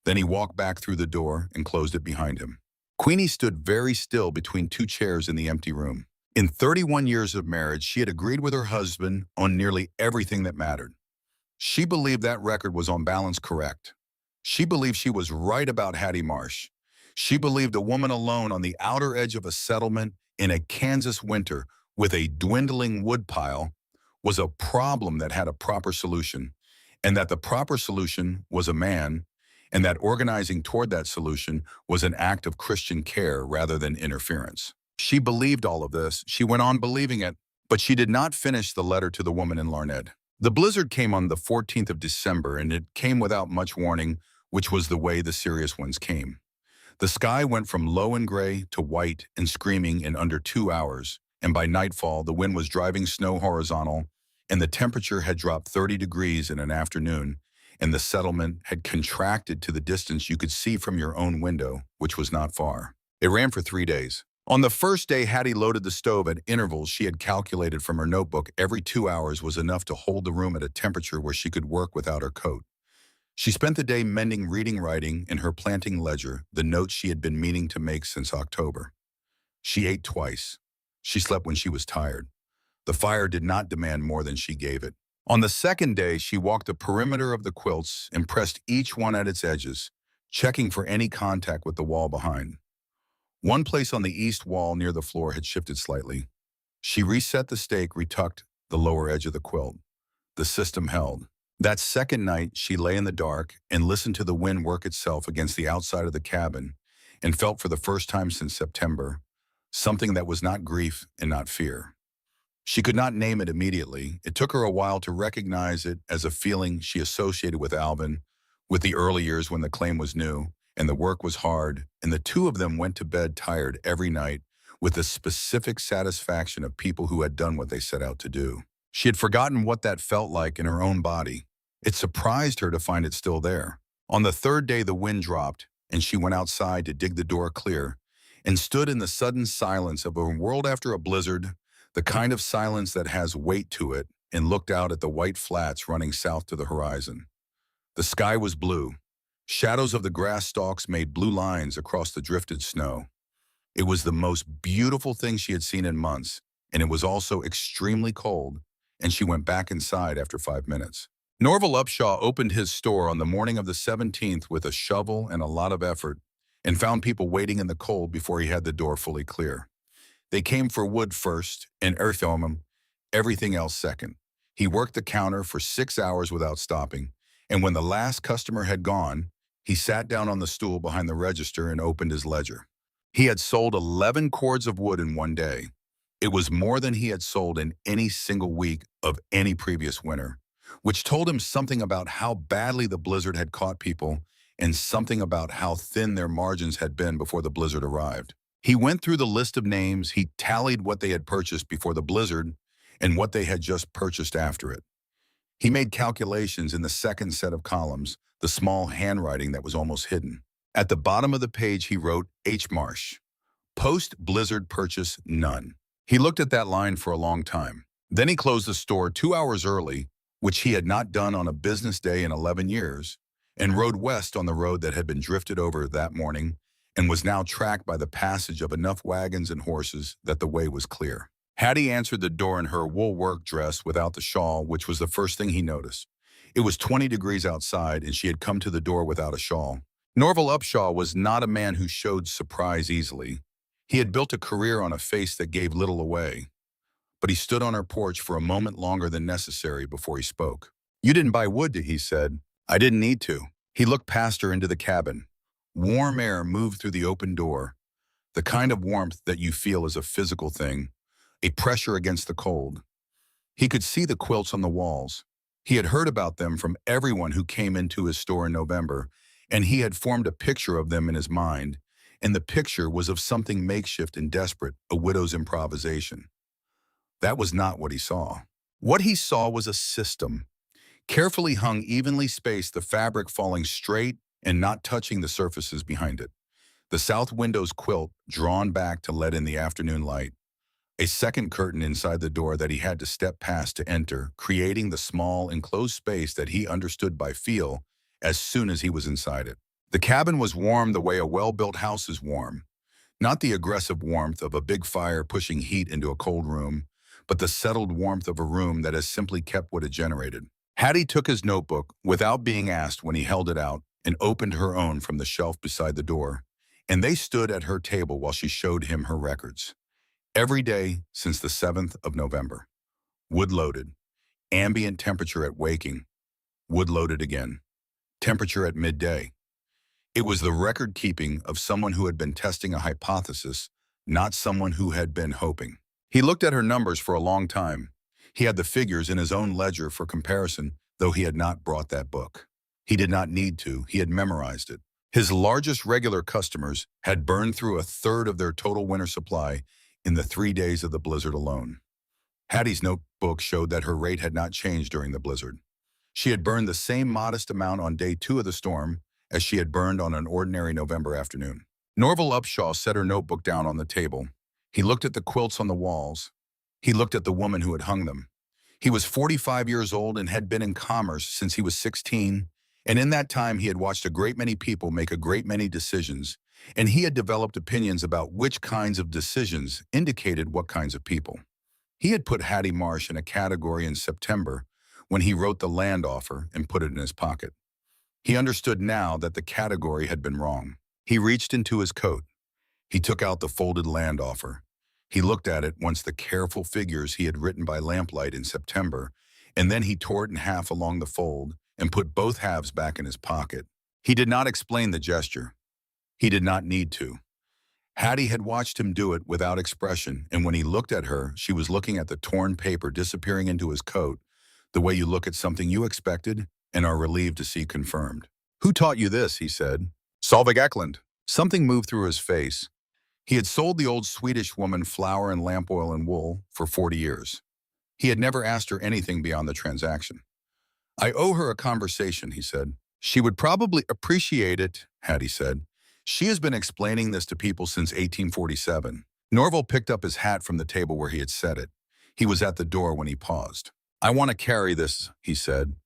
Then he walked back through the door and closed it behind him. Queenie stood very still between 2 chairs in the empty room. In 31 years of marriage, she had agreed with her husband on nearly everything that mattered. She believed that record was on balance correct. She believed she was right about Hattie Marsh. She believed a woman alone on the outer edge of a settlement in a Kansas winter with a dwindling woodpile was a problem that had a proper solution, and that the proper solution was a man, and that organizing toward that solution was an act of Christian care rather than interference. She believed all of this. She went on believing it, but she did not finish the letter to the woman in Larned. The blizzard came on the 14th of December, and it came without much warning, which was the way the serious ones came. The sky went from low and gray to white and screaming in under 2 hours, and by nightfall, the wind was driving snow horizontal, and the temperature had dropped 30 degrees in an afternoon, and the settlement had contracted to the distance you could see from your own window, which was not far. It ran for 3 days. On the first day, Hattie loaded the stove at intervals she had calculated from her notebook. Every 2 hours was enough to hold the room at a temperature where she could work without her coat. She spent the day mending reading writing in her planting ledger, the notes she had been meaning to make since October. She ate twice. She slept when she was tired. The fire did not demand more than she gave it. On the second day, she walked the perimeter of the quilts and pressed each one at its edges, checking for any contact with the wall behind. One place on the east wall near the floor had shifted slightly. She reset the stake, retucked the lower edge of the quilt. The system held. That second night, she lay in the dark and listened to the wind work itself against the outside of the cabin and felt for the first time since September something that was not grief and not fear. She could not name it immediately. It took her a while to recognize it as a feeling she associated with Alvin, with the early years when the claim was new and the work was hard, and the two of them went to bed tired every night with the specific satisfaction of people who had done what they set out to do. She had forgotten what that felt like in her own body. It surprised her to find it still there. On the third day, the wind dropped, and she went outside to dig the door clear and stood in the sudden silence of a world after a blizzard, the kind of silence that has weight to it, and looked out at the white flats running south to the horizon. The sky was blue. Shadows of the grass stalks made blue lines across the drifted snow. It was the most beautiful thing she had seen in months, and it was also extremely cold, and she went back inside after 5 minutes. Norval Upshaw opened his store on the morning of the 17th with a shovel and a lot of effort and found people waiting in the cold before he had the door fully clear. They came for wood first and earthworm, everything else second. He worked the counter for 6 hours without stopping, and when the last customer had gone, he sat down on the stool behind the register and opened his ledger. He had sold 11 cords of wood in one day. It was more than he had sold in any single week of any previous winter, which told him something about how badly the blizzard had caught people and something about how thin their margins had been before the blizzard arrived. He went through the list of names, he tallied what they had purchased before the blizzard and what they had just purchased after it. He made calculations in the second set of columns, the small handwriting that was almost hidden. At the bottom of the page, he wrote H. Marsh. Post-blizzard purchase, none. He looked at that line for a long time. Then he closed the store 2 hours early, which he had not done on a business day in 11 years, and rode west on the road that had been drifted over that morning and was now tracked by the passage of enough wagons and horses that the way was clear. Hattie answered the door in her wool work dress without the shawl, which was the first thing he noticed. It was 20 degrees outside, and she had come to the door without a shawl. Norval Upshaw was not a man who showed surprise easily. He had built a career on a face that gave little away. But he stood on her porch for a moment longer than necessary before he spoke. "You didn't buy wood," he said. "I didn't need to." He looked past her into the cabin. Warm air moved through the open door, the kind of warmth that you feel is a physical thing, a pressure against the cold. He could see the quilts on the walls. He had heard about them from everyone who came into his store in November, and he had formed a picture of them in his mind, and the picture was of something makeshift and desperate, a widow's improvisation. That was not what he saw. What he saw was a system, carefully hung, evenly spaced, the fabric falling straight and not touching the surfaces behind it. The south window's quilt drawn back to let in the afternoon light. A second curtain inside the door that he had to step past to enter, creating the small, enclosed space that he understood by feel as soon as he was inside it. The cabin was warm the way a well-built house is warm. Not the aggressive warmth of a big fire pushing heat into a cold room, but the settled warmth of a room that has simply kept what it generated. Hattie took his notebook without being asked when he held it out and opened her own from the shelf beside the door, and they stood at her table while she showed him her records. Every day since the 7th of November. Wood loaded. Ambient temperature at waking. Wood loaded again. Temperature at midday. It was the record keeping of someone who had been testing a hypothesis, not someone who had been hoping. He looked at her numbers for a long time. He had the figures in his own ledger for comparison, though he had not brought that book. He did not need to. He had memorized it. His largest regular customers had burned through a third of their total winter supply in the 3 days of the blizzard alone. Hattie's notebook showed that her rate had not changed during the blizzard. She had burned the same modest amount on day 2 of the storm as she had burned on an ordinary November afternoon. Norval Upshaw set her notebook down on the table. He looked at the quilts on the walls. He looked at the woman who had hung them. He was 45 years old and had been in commerce since he was 16, and in that time he had watched a great many people make a great many decisions, and he had developed opinions about which kinds of decisions indicated what kinds of people. He had put Hattie Marsh in a category in September when he wrote the land offer and put it in his pocket. He understood now that the category had been wrong. He reached into his coat. He took out the folded land offer. He looked at it once the careful figures he had written by lamplight in September, and then he tore it in half along the fold and put both halves back in his pocket. He did not explain the gesture. He did not need to. Hattie had watched him do it without expression, and when he looked at her, she was looking at the torn paper disappearing into his coat, the way you look at something you expected and are relieved to see confirmed. "Who taught you this?" he said. "Solveig Eklund." Something moved through his face. He had sold the old Swedish woman flour and lamp oil and wool for 40 years. He had never asked her anything beyond the transaction. "I owe her a conversation," he said. "She would probably appreciate it," Hattie said. "She has been explaining this to people since 1847. Norval picked up his hat from the table where he had set it. He was at the door when he paused. "I want to carry this," he said.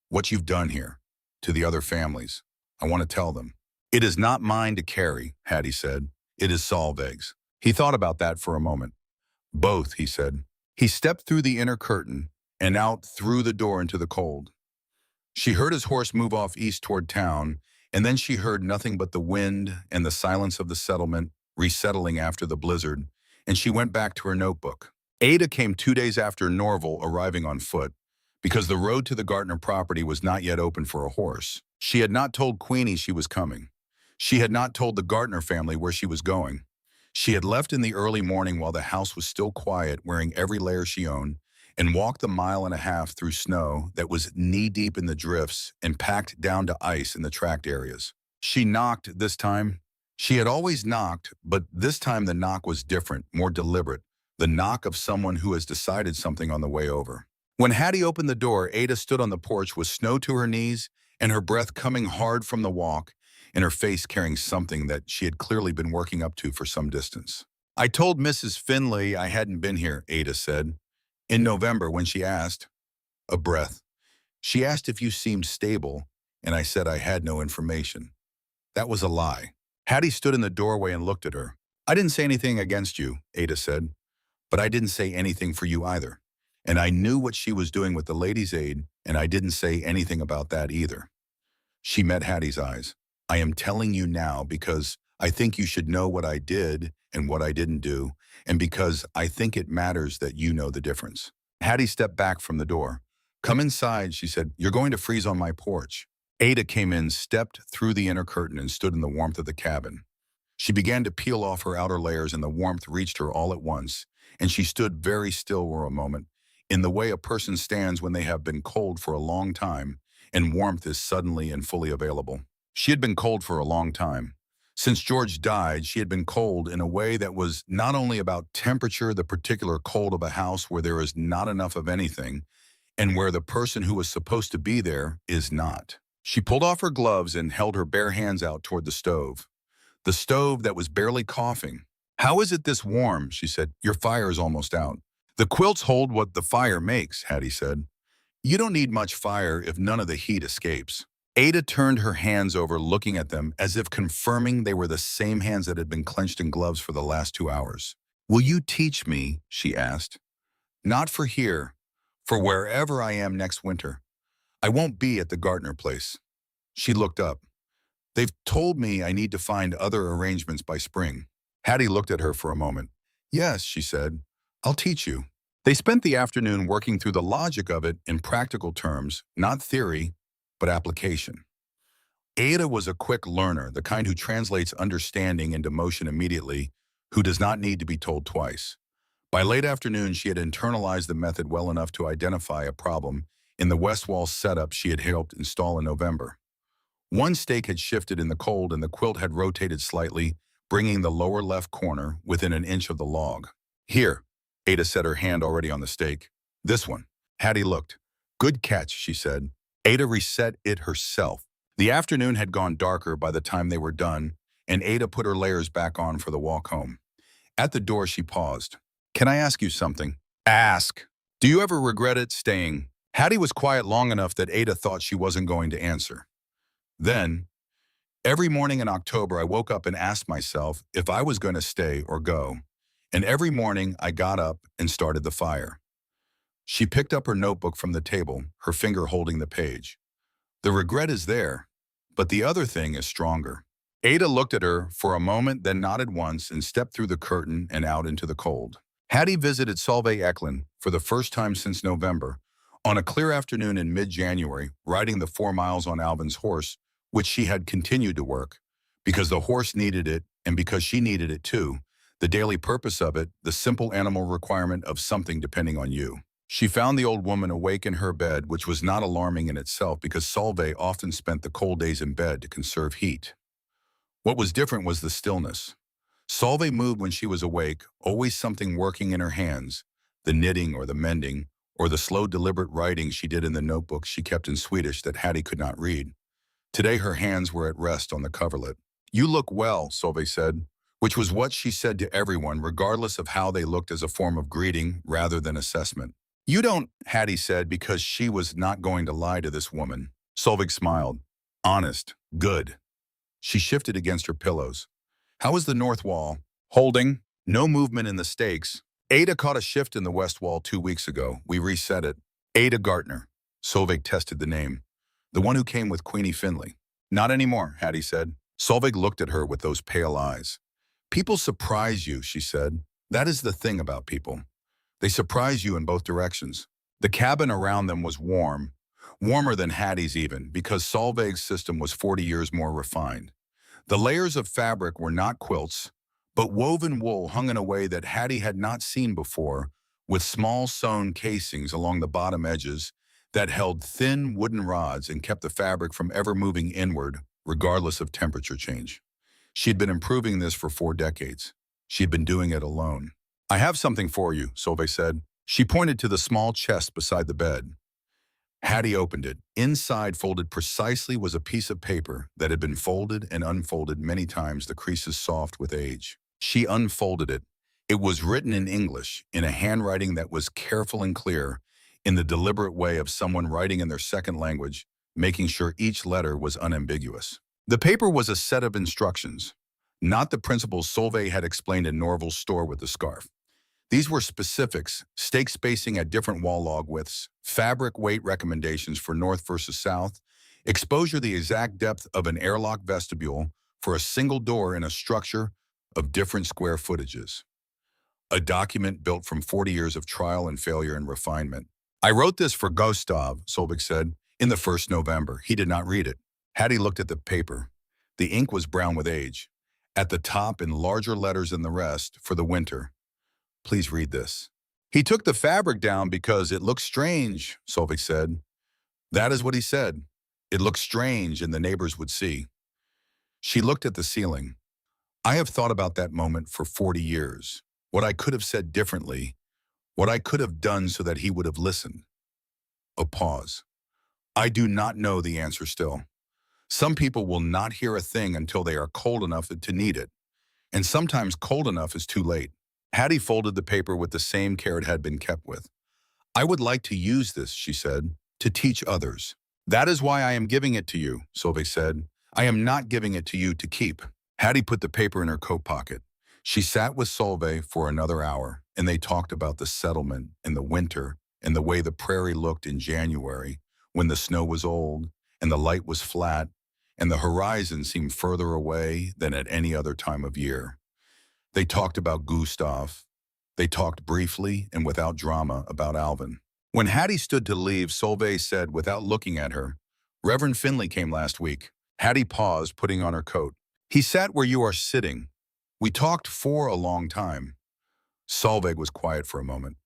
"What you've done here, to the other families. I want to tell them." "It is not mine to carry," Hattie said. "It is Solveig's." He thought about that for a moment. Both, he said. He stepped through the inner curtain and out through the door into the cold. She heard his horse move off east toward town, and then she heard nothing but the wind and the silence of the settlement resettling after the blizzard, and she went back to her notebook. Ada came 2 days after Norval arriving on foot, because the road to the Gartner property was not yet open for a horse. She had not told Queenie she was coming. She had not told the Gartner family where she was going. She had left in the early morning while the house was still quiet, wearing every layer she owned, and walked a mile and a half through snow that was knee-deep in the drifts and packed down to ice in the tracked areas. She knocked this time. She had always knocked, but this time the knock was different, more deliberate, the knock of someone who has decided something on the way over. When Hattie opened the door, Ada stood on the porch with snow to her knees and her breath coming hard from the walk, and her face carrying something that she had clearly been working up to for some distance. "I told Mrs. Finley I hadn't been here," Ada said. "In November, when she asked." A breath. "She asked if you seemed stable, and I said I had no information." That was a lie. Hattie stood in the doorway and looked at her. "I didn't say anything against you," Ada said, "but I didn't say anything for you either. And I knew what she was doing with the Ladies' Aid, and I didn't say anything about that either." She met Hattie's eyes. "I am telling you now because I think you should know what I did and what I didn't do, and because I think it matters that you know the difference." Hattie stepped back from the door. "Come inside," she said. "You're going to freeze on my porch." Ada came in, stepped through the inner curtain, and stood in the warmth of the cabin. She began to peel off her outer layers, and the warmth reached her all at once, and she stood very still for a moment, in the way a person stands when they have been cold for a long time, and warmth is suddenly and fully available. She had been cold for a long time. Since George died, she had been cold in a way that was not only about temperature, the particular cold of a house where there is not enough of anything, and where the person who was supposed to be there is not. She pulled off her gloves and held her bare hands out toward the stove that was barely coughing. "How is it this warm?" she said. "Your fire is almost out." "The quilts hold what the fire makes," Hattie said. "You don't need much fire if none of the heat escapes." Ada turned her hands over, looking at them as if confirming they were the same hands that had been clenched in gloves for the last 2 hours. "Will you teach me?" she asked. "Not for here, for wherever I am next winter. I won't be at the Gartner place." She looked up. "They've told me I need to find other arrangements by spring." Hattie looked at her for a moment. "Yes," she said, "I'll teach you." They spent the afternoon working through the logic of it in practical terms, not theory, but application. Ada was a quick learner, the kind who translates understanding into motion immediately, who does not need to be told twice. By late afternoon, she had internalized the method well enough to identify a problem in the west wall setup she had helped install in November. One stake had shifted in the cold and the quilt had rotated slightly, bringing the lower left corner within an inch of the log. "Here," Ada set her hand already on the stake. "This one." Hattie looked. "Good catch," she said. Ada reset it herself. The afternoon had gone darker by the time they were done, and Ada put her layers back on for the walk home. At the door, she paused. "Can I ask you something?" "Ask." "Do you ever regret it staying?" Hattie was quiet long enough that Ada thought she wasn't going to answer. Then, every morning in October, I woke up and asked myself if I was going to stay or go. And every morning, I got up and started the fire. She picked up her notebook from the table, her finger holding the page. "The regret is there, but the other thing is stronger." Ada looked at her for a moment, then nodded once and stepped through the curtain and out into the cold. Hattie visited Solveig Eklund for the first time since November, on a clear afternoon in mid-January, riding the 4 miles on Alvin's horse, which she had continued to work, because the horse needed it and because she needed it too, the daily purpose of it, the simple animal requirement of something depending on you. She found the old woman awake in her bed, which was not alarming in itself because Solveig often spent the cold days in bed to conserve heat. What was different was the stillness. Solveig moved when she was awake, always something working in her hands, the knitting or the mending, or the slow deliberate writing she did in the notebook she kept in Swedish that Hattie could not read. Today her hands were at rest on the coverlet. "You look well," Solveig said, which was what she said to everyone, regardless of how they looked, as a form of greeting rather than assessment. "You don't," Hattie said, because she was not going to lie to this woman. Solveig smiled. "Honest. Good." She shifted against her pillows. "How is the north wall?" "Holding. No movement in the stakes." Ada caught a shift in the west wall 2 weeks ago. We reset it. Ada Gartner. Solveig tested the name. The one who came with Queenie Finley. Not anymore, Hattie said. Solveig looked at her with those pale eyes. People surprise you, she said. That is the thing about people. They surprise you in both directions. The cabin around them was warm, warmer than Hattie's even, because Solveig's system was 40 years more refined. The layers of fabric were not quilts, but woven wool hung in a way that Hattie had not seen before, with small sewn casings along the bottom edges that held thin wooden rods and kept the fabric from ever moving inward, regardless of temperature change. She had been improving this for 4 decades. She had been doing it alone. I have something for you, Solveig said. She pointed to the small chest beside the bed. Hattie opened it. Inside, folded precisely, was a piece of paper that had been folded and unfolded many times, the creases soft with age. She unfolded it. It was written in English, in a handwriting that was careful and clear, in the deliberate way of someone writing in their second language, making sure each letter was unambiguous. The paper was a set of instructions, not the principles Solveig had explained in Norval's store with the scarf. These were specifics: stake spacing at different wall log widths, fabric weight recommendations for north versus south, exposure the exact depth of an airlock vestibule for a single door in a structure of different square footages. A document built from 40 years of trial and failure and refinement. I wrote this for Gustav, Solveig said, in the first November. He did not read it. Hattie looked at the paper. The ink was brown with age. At the top, in larger letters than the rest, for the winter. Please read this. He took the fabric down because it looked strange, Solveig said. That is what he said. It looked strange and the neighbors would see. She looked at the ceiling. I have thought about that moment for 40 years. What I could have said differently. What I could have done so that he would have listened. A pause. I do not know the answer still. Some people will not hear a thing until they are cold enough to need it. And sometimes cold enough is too late. Hattie folded the paper with the same care it had been kept with. I would like to use this, she said, to teach others. That is why I am giving it to you, Solveig said. I am not giving it to you to keep. Hattie put the paper in her coat pocket. She sat with Solveig for another hour, and they talked about the settlement and the winter and the way the prairie looked in January, when the snow was old and the light was flat and the horizon seemed further away than at any other time of year. They talked about Gustav. They talked briefly and without drama about Alvin. When Hattie stood to leave, Solveig said, without looking at her, Reverend Finley came last week. Hattie paused, putting on her coat. He sat where you are sitting. We talked for a long time. Solveig was quiet for a moment.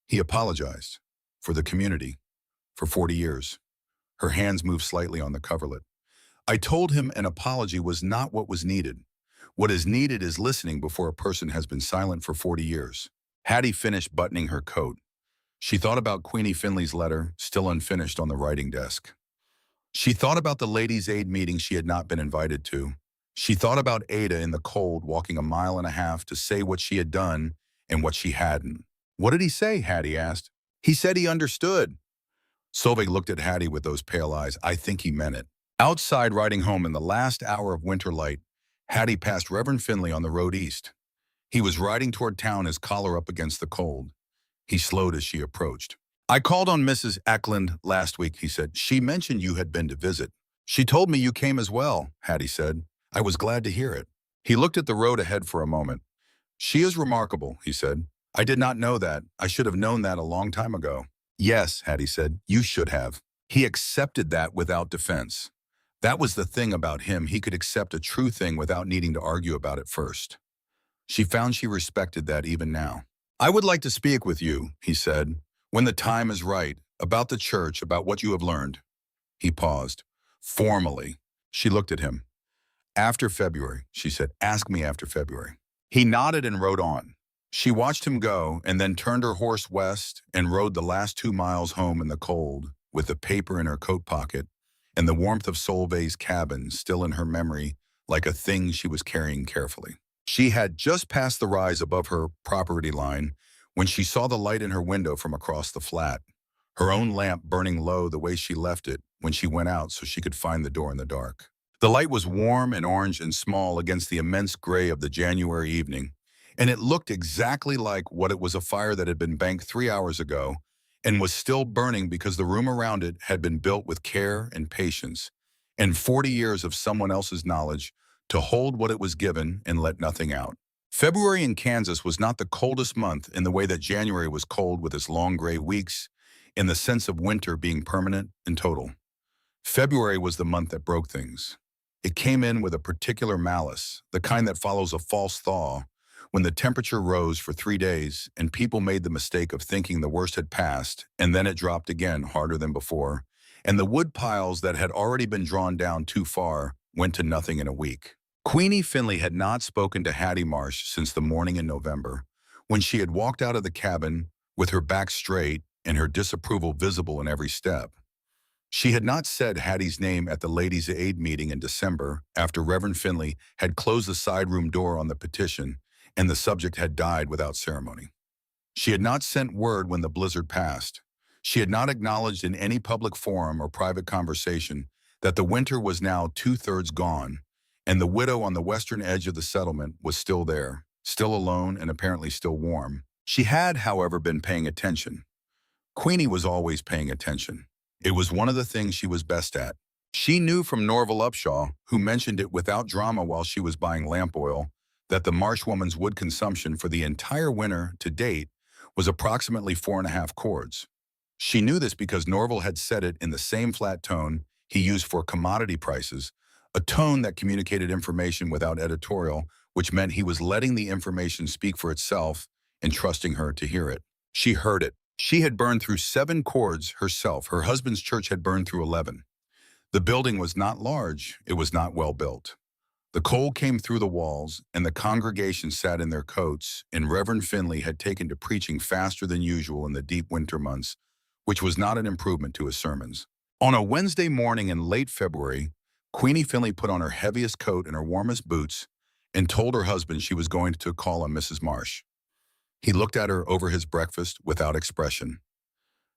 He apologized for the community, for 40 years. Her hands moved slightly on the coverlet. I told him an apology was not what was needed. What is needed is listening before a person has been silent for 40 years. Hattie finished buttoning her coat. She thought about Queenie Finley's letter, still unfinished on the writing desk. She thought about the ladies' aid meeting she had not been invited to. She thought about Ada in the cold, walking 1.5 miles to say what she had done and what she hadn't. What did he say? Hattie asked. He said he understood. Solveig looked at Hattie with those pale eyes. I think he meant it. Outside, riding home in the last hour of winter light, Hattie passed Reverend Finley on the road east. He was riding toward town, his collar up against the cold. He slowed as she approached. I called on Mrs. Eklund last week, he said. She mentioned you had been to visit. She told me you came as well, Hattie said. I was glad to hear it. He looked at the road ahead for a moment. She is remarkable, he said. I did not know that. I should have known that a long time ago. Yes, Hattie said, you should have. He accepted that without defense. That was the thing about him. He could accept a true thing without needing to argue about it first. She found she respected that even now. I would like to speak with you, he said, when the time is right, about the church, about what you have learned. He paused. Formally. She looked at him. After February, she said, ask me after February. He nodded and rode on. She watched him go and then turned her horse west and rode the last 2 miles home in the cold, with the paper in her coat pocket and the warmth of Solveig's cabin still in her memory like a thing she was carrying carefully. She had just passed the rise above her property line when she saw the light in her window from across the flat, her own lamp burning low the way she left it when she went out so she could find the door in the dark. The light was warm and orange and small against the immense gray of the January evening, and it looked exactly like what it was, a fire that had been banked 3 hours ago and was still burning because the room around it had been built with care and patience and 40 years of someone else's knowledge to hold what it was given and let nothing out. February in Kansas was not the coldest month in the way that January was cold, with its long gray weeks, in the sense of winter being permanent and total. February was the month that broke things. It came in with a particular malice, the kind that follows a false thaw, when the temperature rose for 3 days and people made the mistake of thinking the worst had passed, and then it dropped again harder than before, and the wood piles that had already been drawn down too far went to nothing in a week. Queenie Finley had not spoken to Hattie Marsh since the morning in November, when she had walked out of the cabin with her back straight and her disapproval visible in every step. She had not said Hattie's name at the Ladies' Aid meeting in December after Reverend Finley had closed the side room door on the petition and the subject had died without ceremony. She had not sent word when the blizzard passed. She had not acknowledged in any public forum or private conversation that the winter was now 2/3 gone, and the widow on the western edge of the settlement was still there, still alone and apparently still warm. She had, however, been paying attention. Queenie was always paying attention. It was one of the things she was best at. She knew from Norval Upshaw, who mentioned it without drama while she was buying lamp oil, that the Marsh woman's wood consumption for the entire winter to date was approximately 4.5 cords. She knew this because Norval had said it in the same flat tone he used for commodity prices, a tone that communicated information without editorial, which meant he was letting the information speak for itself and trusting her to hear it. She heard it. She had burned through 7 cords herself. Her husband's church had burned through 11. The building was not large. It was not well built. The coal came through the walls, and the congregation sat in their coats, and Reverend Finley had taken to preaching faster than usual in the deep winter months, which was not an improvement to his sermons. On a Wednesday morning in late February, Queenie Finley put on her heaviest coat and her warmest boots and told her husband she was going to call on Mrs. Marsh. He looked at her over his breakfast without expression.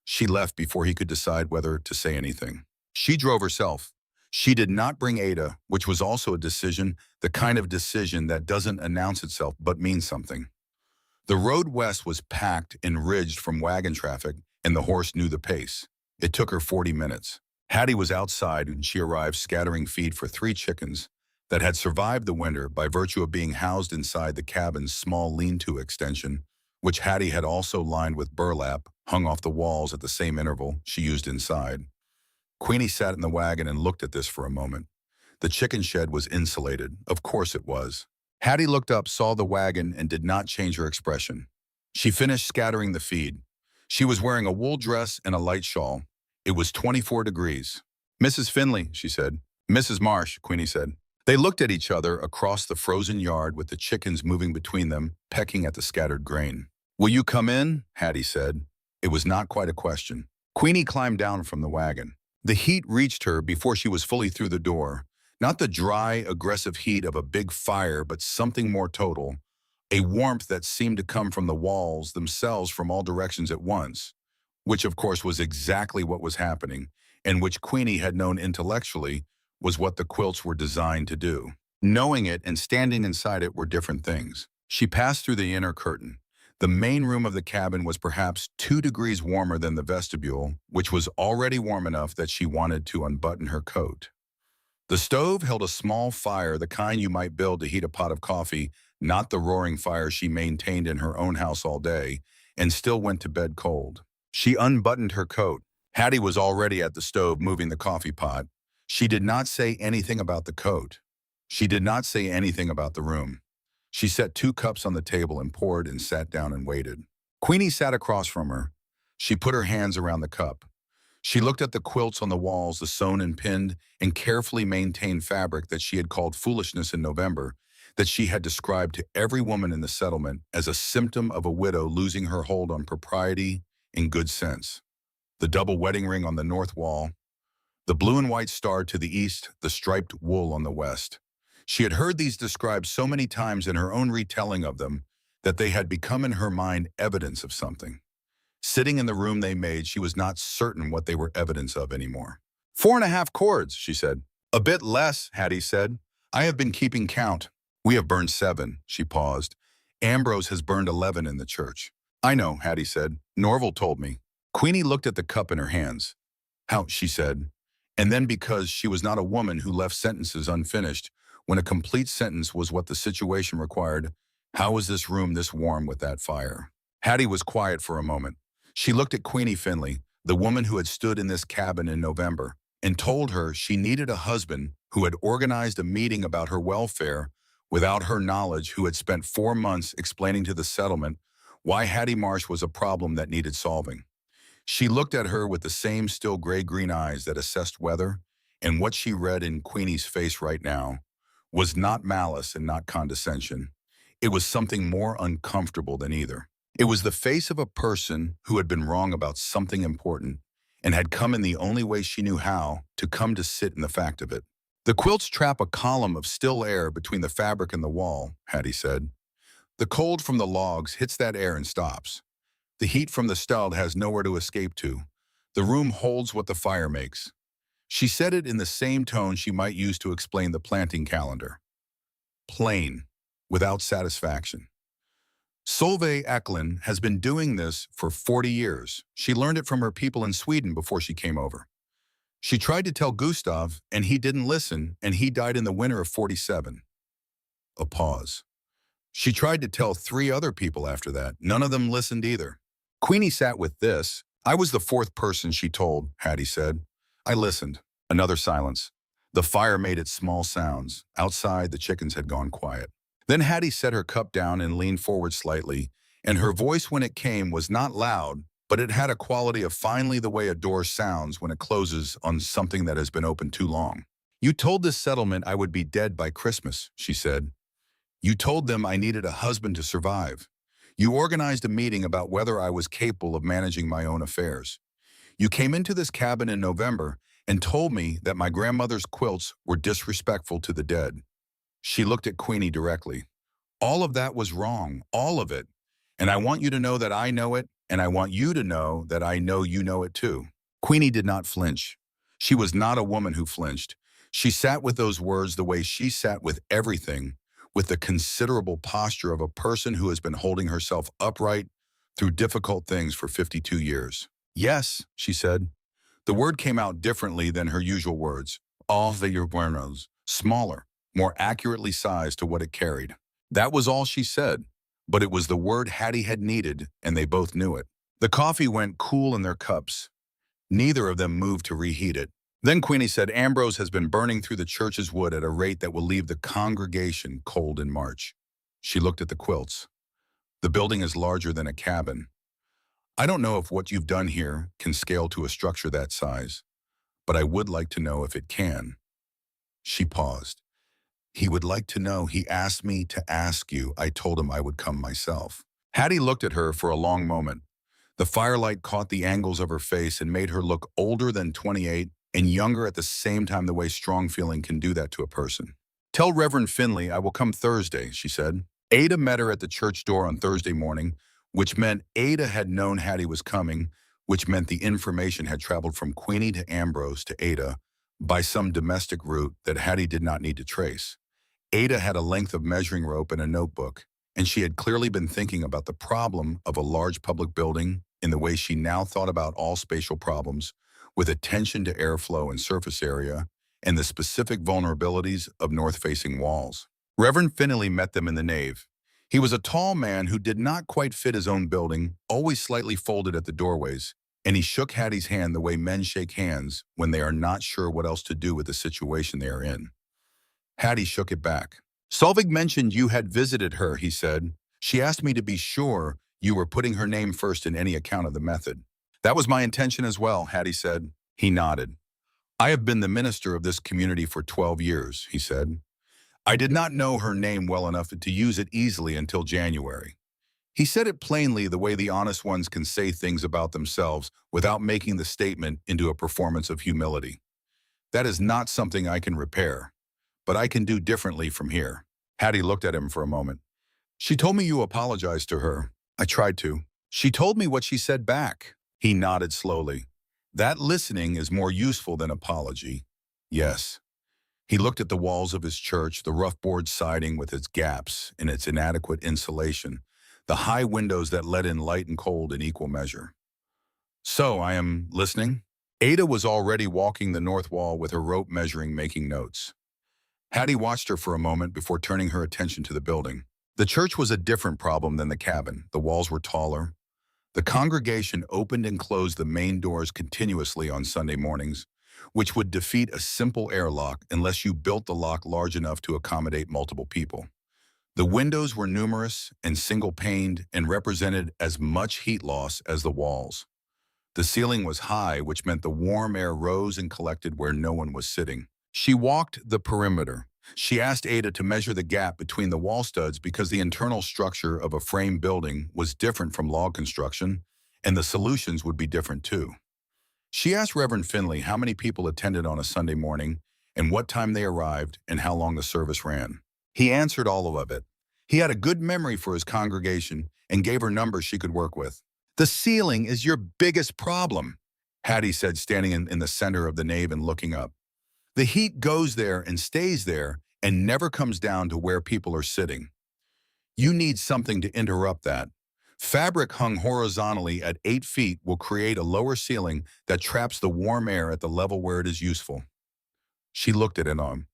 She left before he could decide whether to say anything. She drove herself. She did not bring Ada, which was also a decision, the kind of decision that doesn't announce itself but means something. The road west was packed and ridged from wagon traffic, and the horse knew the pace. It took her 40 minutes. Hattie was outside and she arrived scattering feed for 3 chickens that had survived the winter by virtue of being housed inside the cabin's small lean-to extension, which Hattie had also lined with burlap, hung off the walls at the same interval she used inside. Queenie sat in the wagon and looked at this for a moment. The chicken shed was insulated. Of course it was. Hattie looked up, saw the wagon, and did not change her expression. She finished scattering the feed. She was wearing a wool dress and a light shawl. It was 24 degrees. "Mrs. Finley," she said. "Mrs. Marsh," Queenie said. They looked at each other across the frozen yard with the chickens moving between them, pecking at the scattered grain. "Will you come in?" Hattie said. It was not quite a question. Queenie climbed down from the wagon. The heat reached her before she was fully through the door. Not the dry, aggressive heat of a big fire, but something more total. A warmth that seemed to come from the walls themselves from all directions at once, which of course was exactly what was happening, and which Queenie had known intellectually was what the quilts were designed to do. Knowing it and standing inside it were different things. She passed through the inner curtain. The main room of the cabin was perhaps 2 degrees warmer than the vestibule, which was already warm enough that she wanted to unbutton her coat. The stove held a small fire, the kind you might build to heat a pot of coffee, not the roaring fire she maintained in her own house all day, and still went to bed cold. She unbuttoned her coat. Hattie was already at the stove moving the coffee pot. She did not say anything about the coat. She did not say anything about the room. She set 2 cups on the table and poured and sat down and waited. Queenie sat across from her. She put her hands around the cup. She looked at the quilts on the walls, the sewn and pinned and carefully maintained fabric that she had called foolishness in November, that she had described to every woman in the settlement as a symptom of a widow losing her hold on propriety and good sense. The double wedding ring on the north wall, the blue and white star to the east, the striped wool on the west. She had heard these described so many times in her own retelling of them that they had become in her mind evidence of something. Sitting in the room they made, she was not certain what they were evidence of anymore. 4.5 cords, she said. "A bit less," Hattie said. "I have been keeping count. We have burned 7, she paused. Ambrose has burned 11 in the church. I know, Hattie said. Norval told me. Queenie looked at the cup in her hands. How, she said. And then because she was not a woman who left sentences unfinished, when a complete sentence was what the situation required, how was this room this warm with that fire? Hattie was quiet for a moment. She looked at Queenie Finley, the woman who had stood in this cabin in November, and told her she needed a husband who had organized a meeting about her welfare without her knowledge, who had spent 4 months explaining to the settlement why Hattie Marsh was a problem that needed solving. She looked at her with the same still gray-green eyes that assessed weather, and what she read in Queenie's face right now was not malice and not condescension. It was something more uncomfortable than either. It was the face of a person who had been wrong about something important and had come in the only way she knew how to come to sit in the fact of it. The quilts trap a column of still air between the fabric and the wall, Hattie said. The cold from the logs hits that air and stops. The heat from the stove has nowhere to escape to. The room holds what the fire makes. She said it in the same tone she might use to explain the planting calendar. Plain, without satisfaction. Solveig Eklund has been doing this for 40 years. She learned it from her people in Sweden before she came over. She tried to tell Gustav, and he didn't listen, and he died in the winter of 47. A pause. She tried to tell 3 other people after that. None of them listened either. Queenie sat with this. I was the 4th person she told, Hattie said. I listened. Another silence. The fire made its small sounds. Outside, the chickens had gone quiet. Then Hattie set her cup down and leaned forward slightly, and her voice when it came was not loud, but it had a quality of finally the way a door sounds when it closes on something that has been open too long. You told this settlement I would be dead by Christmas, she said. You told them I needed a husband to survive. You organized a meeting about whether I was capable of managing my own affairs. You came into this cabin in November and told me that my grandmother's quilts were disrespectful to the dead. She looked at Queenie directly. All of that was wrong, all of it. And I want you to know that I know it, and I want you to know that I know you know it too. Queenie did not flinch. She was not a woman who flinched. She sat with those words the way she sat with everything, with the considerable posture of a person who has been holding herself upright through difficult things for 52 years. Yes, she said. The word came out differently than her usual words. All de your buenos, smaller, more accurately sized to what it carried. That was all she said, but it was the word Hattie had needed, and they both knew it. The coffee went cool in their cups. Neither of them moved to reheat it. Then Queenie said, Ambrose has been burning through the church's wood at a rate that will leave the congregation cold in March. She looked at the quilts. The building is larger than a cabin. I don't know if what you've done here can scale to a structure that size, but I would like to know if it can. She paused. He would like to know. He asked me to ask you. I told him I would come myself. Hattie looked at her for a long moment. The firelight caught the angles of her face and made her look older than 28 and younger at the same time, the way strong feeling can do that to a person. Tell Reverend Finley I will come Thursday, she said. Ada met her at the church door on Thursday morning, which meant Ada had known Hattie was coming, which meant the information had traveled from Queenie to Ambrose to Ada by some domestic route that Hattie did not need to trace. Ada had a length of measuring rope and a notebook, and she had clearly been thinking about the problem of a large public building in the way she now thought about all spatial problems, with attention to airflow and surface area, and the specific vulnerabilities of north-facing walls. Reverend Finley met them in the nave. He was a tall man who did not quite fit his own building, always slightly folded at the doorways, and he shook Hattie's hand the way men shake hands when they are not sure what else to do with the situation they are in. Hattie shook it back. Solveig mentioned you had visited her, he said. She asked me to be sure you were putting her name first in any account of the method. That was my intention as well, Hattie said. He nodded. I have been the minister of this community for 12 years, he said. I did not know her name well enough to use it easily until January. He said it plainly, the way the honest ones can say things about themselves without making the statement into a performance of humility. That is not something I can repair, but I can do differently from here. Hattie looked at him for a moment. She told me you apologized to her. I tried to. She told me what she said back. He nodded slowly. That listening is more useful than apology. Yes. He looked at the walls of his church, the rough board siding with its gaps and its inadequate insulation, the high windows that let in light and cold in equal measure. "So, I am listening?" Ada was already walking the north wall with her rope measuring, making notes. Hattie watched her for a moment before turning her attention to the building. The church was a different problem than the cabin. The walls were taller. The congregation opened and closed the main doors continuously on Sunday mornings, which would defeat a simple airlock unless you built the lock large enough to accommodate multiple people. The windows were numerous and single-paned and represented as much heat loss as the walls. The ceiling was high, which meant the warm air rose and collected where no one was sitting. She walked the perimeter. She asked Ada to measure the gap between the wall studs because the internal structure of a frame building was different from log construction, and the solutions would be different too. She asked Reverend Finley how many people attended on a Sunday morning, and what time they arrived, and how long the service ran. He answered all of it. He had a good memory for his congregation and gave her numbers she could work with. "The ceiling is your biggest problem," Hattie said, standing in the center of the nave and looking up. "The heat goes there and stays there and never comes down to where people are sitting. You need something to interrupt that. Fabric hung horizontally at 8 feet will create a lower ceiling that traps the warm air at the level where it is useful." She looked at it on.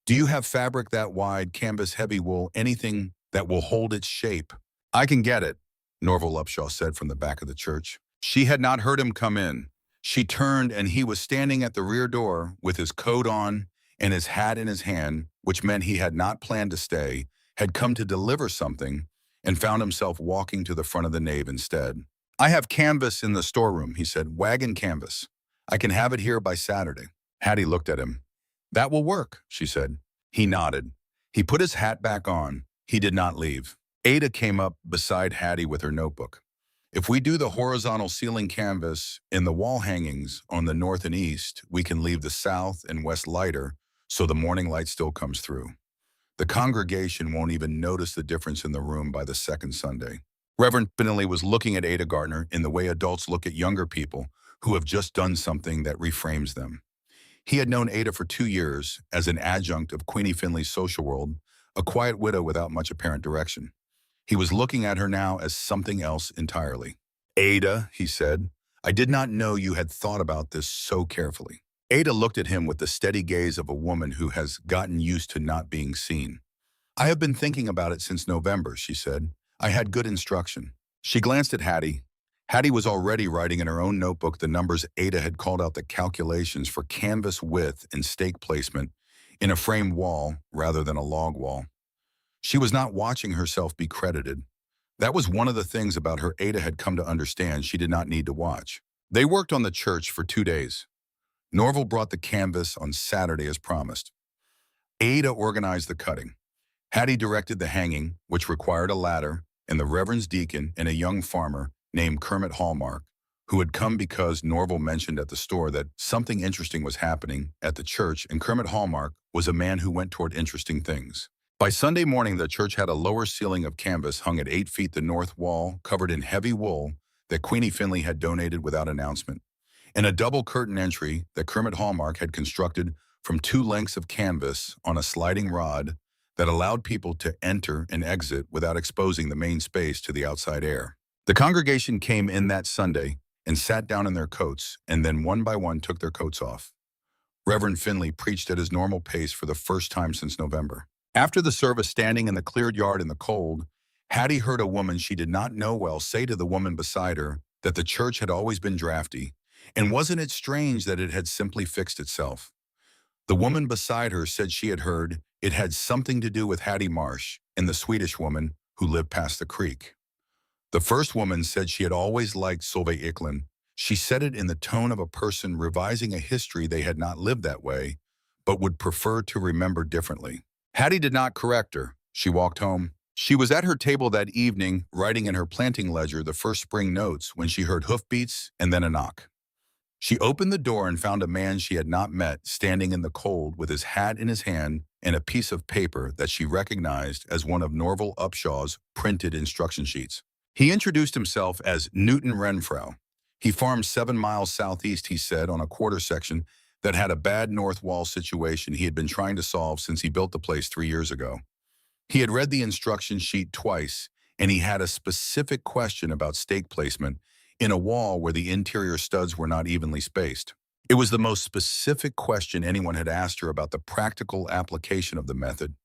"Do you have fabric that wide, canvas, heavy wool, anything that will hold its shape?" "I can get it," Norval Upshaw said from the back of the church. She had not heard him come in. She turned and he was standing at the rear door with his coat on and his hat in his hand, which meant he had not planned to stay, had come to deliver something, and found himself walking to the front of the nave instead. "I have canvas in the storeroom," he said, "wagon canvas. I can have it here by Saturday." Hattie looked at him. "That will work," she said. He nodded. He put his hat back on. He did not leave. Ada came up beside Hattie with her notebook. "If we do the horizontal ceiling canvas in the wall hangings on the north and east, we can leave the south and west lighter so the morning light still comes through. The congregation won't even notice the difference in the room by the second Sunday." Reverend Finley was looking at Ada Gardner in the way adults look at younger people who have just done something that reframes them. He had known Ada for 2 years as an adjunct of Queenie Finley's social world, a quiet widow without much apparent direction. He was looking at her now as something else entirely. "Ada," he said, "I did not know you had thought about this so carefully." Ada looked at him with the steady gaze of a woman who has gotten used to not being seen. "I have been thinking about it since November," she said. "I had good instruction." She glanced at Hattie. Hattie was already writing in her own notebook the numbers. Ada had called out the calculations for canvas width and stake placement in a framed wall rather than a log wall. She was not watching herself be credited. That was one of the things about her Ada had come to understand she did not need to watch. They worked on the church for 2 days. Norval brought the canvas on Saturday as promised. Ada organized the cutting. Hattie directed the hanging, which required a ladder, and the Reverend's deacon and a young farmer named Kermit Hallmark, who had come because Norval mentioned at the store that something interesting was happening at the church, and Kermit Hallmark was a man who went toward interesting things. By Sunday morning, the church had a lower ceiling of canvas hung at 8 feet the north wall, covered in heavy wool that Queenie Finley had donated without announcement, and a double curtain entry that Kermit Hallmark had constructed from 2 lengths of canvas on a sliding rod that allowed people to enter and exit without exposing the main space to the outside air. The congregation came in that Sunday and sat down in their coats, and then one by one took their coats off. Reverend Finley preached at his normal pace for the first time since November. After the service, standing in the cleared yard in the cold, Hattie heard a woman she did not know well say to the woman beside her that the church had always been drafty, and wasn't it strange that it had simply fixed itself? The woman beside her said she had heard it had something to do with Hattie Marsh and the Swedish woman who lived past the creek. The first woman said she had always liked Solveig Eklund. She said it in the tone of a person revising a history they had not lived that way, but would prefer to remember differently. Hattie did not correct her. She walked home. She was at her table that evening, writing in her planting ledger the first spring notes when she heard hoofbeats and then a knock. She opened the door and found a man she had not met standing in the cold with his hat in his hand and a piece of paper that she recognized as one of Norval Upshaw's printed instruction sheets. He introduced himself as Newton Renfrow. He farmed 7 miles southeast, he said, on a quarter section that had a bad north wall situation he had been trying to solve since he built the place 3 years ago. He had read the instruction sheet twice, and he had a specific question about stake placement in a wall where the interior studs were not evenly spaced. It was the most specific question anyone had asked her about the practical application of the method,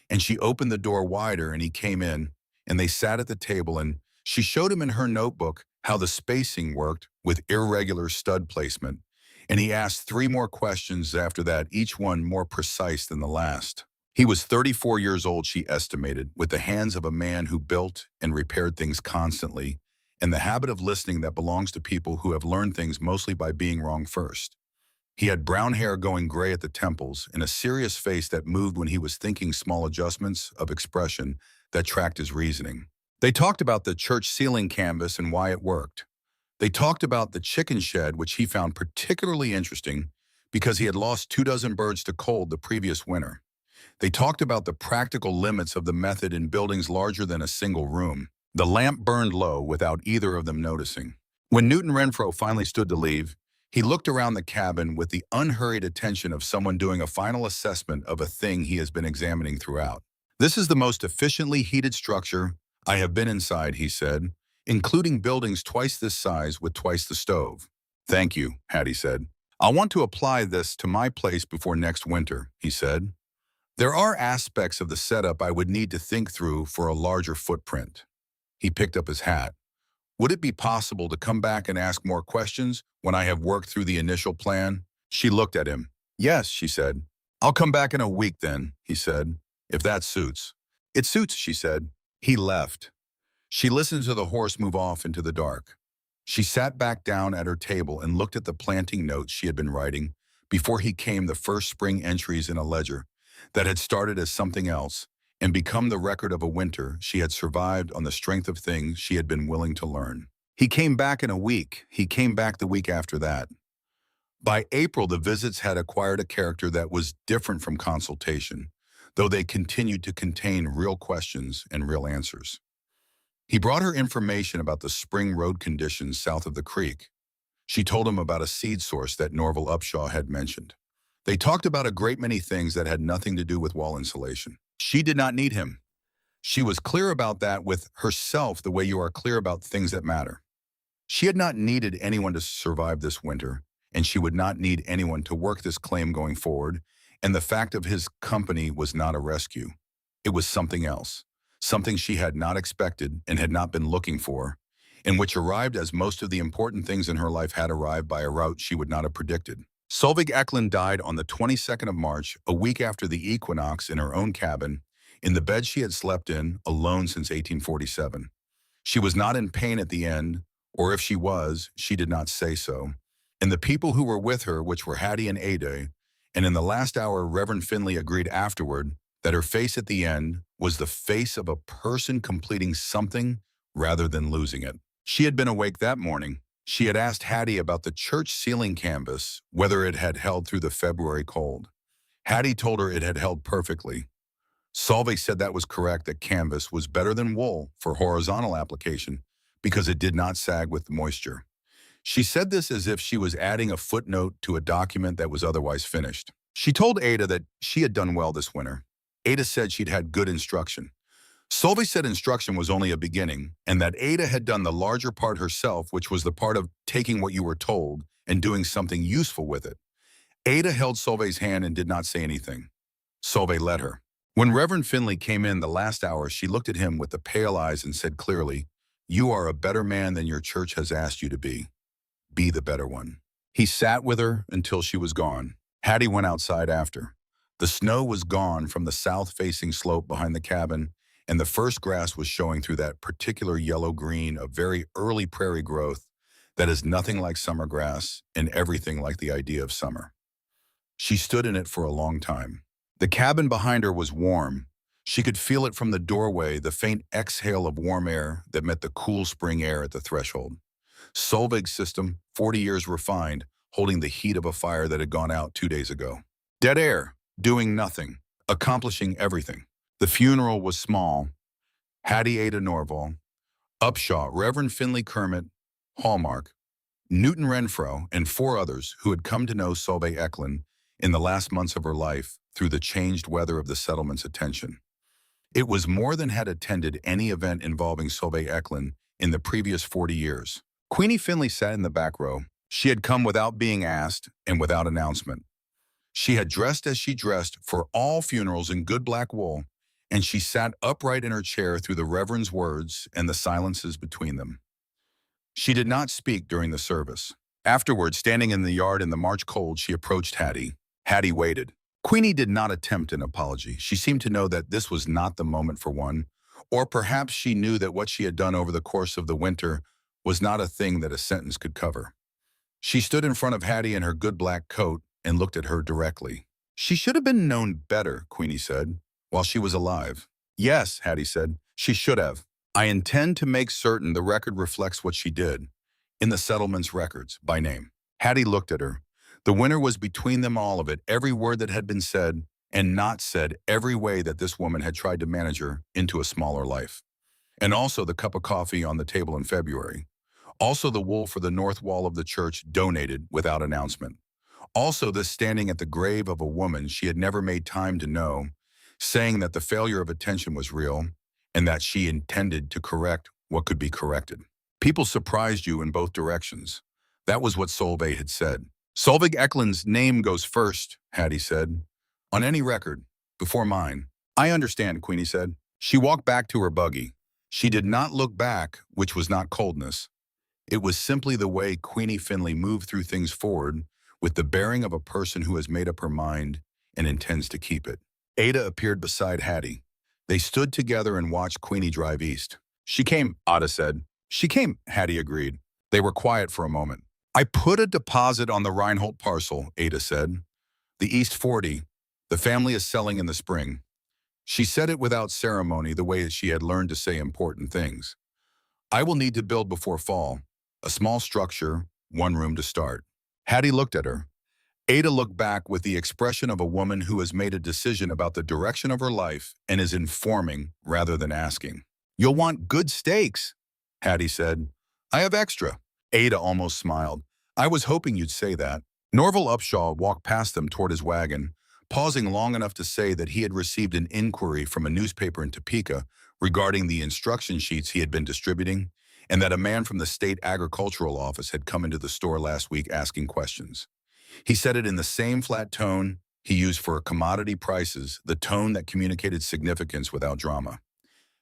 and she opened the door wider and he came in, and they sat at the table, and she showed him in her notebook how the spacing worked with irregular stud placement, and he asked 3 more questions after that, each one more precise than the last. He was 34 years old, she estimated, with the hands of a man who built and repaired things constantly, and the habit of listening that belongs to people who have learned things mostly by being wrong first. He had brown hair going gray at the temples and a serious face that moved when he was thinking, small adjustments of expression that tracked his reasoning. They talked about the church ceiling canvas and why it worked. They talked about the chicken shed, which he found particularly interesting because he had lost 24 birds to cold the previous winter. They talked about the practical limits of the method in buildings larger than a single room. The lamp burned low without either of them noticing. When Newton Renfro finally stood to leave, he looked around the cabin with the unhurried attention of someone doing a final assessment of a thing he has been examining throughout. "This is the most efficiently heated structure I have been inside," he said, "including buildings twice this size with twice the stove." "Thank you," Hattie said. "I'll want to apply this to my place before next winter," he said. "There are aspects of the setup I would need to think through for a larger footprint." He picked up his hat. "Would it be possible to come back and ask more questions when I have worked through the initial plan?" She looked at him. "Yes," she said. "I'll come back in a week then," he said, "if that suits." "It suits," she said. He left. She listened to the horse move off into the dark. She sat back down at her table and looked at the planting notes she had been writing before he came, the first spring entries in a ledger that had started as something else and become the record of a winter she had survived on the strength of things she had been willing to learn. He came back in a week. He came back the week after that. By April, the visits had acquired a character that was different from consultation, though they continued to contain real questions and real answers. He brought her information about the spring road conditions south of the creek. She told him about a seed source that Norval Upshaw had mentioned. They talked about a great many things that had nothing to do with wall insulation. She did not need him. She was clear about that with herself the way you are clear about things that matter. She had not needed anyone to survive this winter, and she would not need anyone to work this claim going forward, and the fact of his company was not a rescue. It was something else, something she had not expected and had not been looking for, and which arrived as most of the important things in her life had arrived by a route she would not have predicted. Solveig Eklund died on the 22nd of March, a week after the equinox, in her own cabin, in the bed she had slept in, alone since 1847. She was not in pain at the end, or if she was, she did not say so. And the people who were with her, which were Hattie and Ada, and in the last hour, Reverend Finley agreed afterward that her face at the end was the face of a person completing something rather than losing it. She had been awake that morning. She had asked Hattie about the church ceiling canvas, whether it had held through the February cold. Hattie told her it had held perfectly. Solveig said that was correct, that canvas was better than wool for horizontal application because it did not sag with moisture. She said this as if she was adding a footnote to a document that was otherwise finished. She told Ada that she had done well this winter. Ada said she'd had good instruction. Solveig said instruction was only a beginning, and that Ada had done the larger part herself, which was the part of taking what you were told and doing something useful with it. Ada held Solveig's hand and did not say anything. Solveig let her. When Reverend Finley came in the last hour, she looked at him with the pale eyes and said clearly, "You are a better man than your church has asked you to be. Be the better one." He sat with her until she was gone. Hattie went outside after. The snow was gone from the south-facing slope behind the cabin, and the first grass was showing through that particular yellow-green of very early prairie growth that is nothing like summer grass and everything like the idea of summer. She stood in it for a long time. The cabin behind her was warm. She could feel it from the doorway, the faint exhale of warm air that met the cool spring air at the threshold. Solveig's system, 40 years refined, holding the heat of a fire that had gone out 2 days ago. Dead air, doing nothing, accomplishing everything. The funeral was small. Hattie Ada Norval, Upshaw, Reverend Finley Kermit, Hallmark. Newton Renfro, and four others who had come to know Solveig Eklund in the last months of her life through the changed weather of the settlement's attention. It was more than had attended any event involving Solveig Eklund in the previous 40 years. Queenie Finley sat in the back row. She had come without being asked and without announcement. She had dressed as she dressed for all funerals in good black wool, and she sat upright in her chair through the Reverend's words and the silences between them. She did not speak during the service. Afterward, standing in the yard in the March cold, she approached Hattie. Hattie waited. Queenie did not attempt an apology. She seemed to know that this was not the moment for one, or perhaps she knew that what she had done over the course of the winter was not a thing that a sentence could cover. She stood in front of Hattie in her good black coat and looked at her directly. She should have been known better, Queenie said, while she was alive. Yes, Hattie said, she should have. I intend to make certain the record reflects what she did, in the settlement's records, by name. Hattie looked at her. The winner was between them all of it, every word that had been said and not said, every way that this woman had tried to manage her into a smaller life. And also the cup of coffee on the table in February. Also the wool for the north wall of the church donated without announcement. Also the standing at the grave of a woman she had never made time to know, saying that the failure of attention was real and that she intended to correct what could be corrected. People surprised you in both directions. That was what Solveig had said. Solveig Eklund's name goes first, Hattie said. On any record, before mine. I understand, Queenie said. She walked back to her buggy. She did not look back, which was not coldness. It was simply the way Queenie Finley moved through things forward with the bearing of a person who has made up her mind and intends to keep it. Ada appeared beside Hattie. They stood together and watched Queenie drive east. She came, Ada said. She came, Hattie agreed. They were quiet for a moment. I put a deposit on the Reinhold parcel, Ada said. The East 40. The family is selling in the spring. She said it without ceremony, the way she had learned to say important things. I will need to build before fall. A small structure, one room to start. Hattie looked at her. Ada looked back with the expression of a woman who has made a decision about the direction of her life and is informing rather than asking. You'll want good steaks, Hattie said. I have extra. Ada almost smiled. I was hoping you'd say that. Norval Upshaw walked past them toward his wagon, pausing long enough to say that he had received an inquiry from a newspaper in Topeka regarding the instruction sheets he had been distributing, and that a man from the state agricultural office had come into the store last week asking questions. He said it in the same flat tone he used for commodity prices, the tone that communicated significance without drama.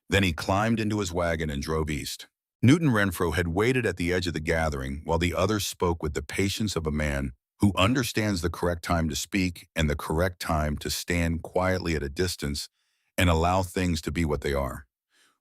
Then he climbed into his wagon and drove east. Newton Renfro had waited at the edge of the gathering while the others spoke with the patience of a man who understands the correct time to speak and the correct time to stand quietly at a distance and allow things to be what they are.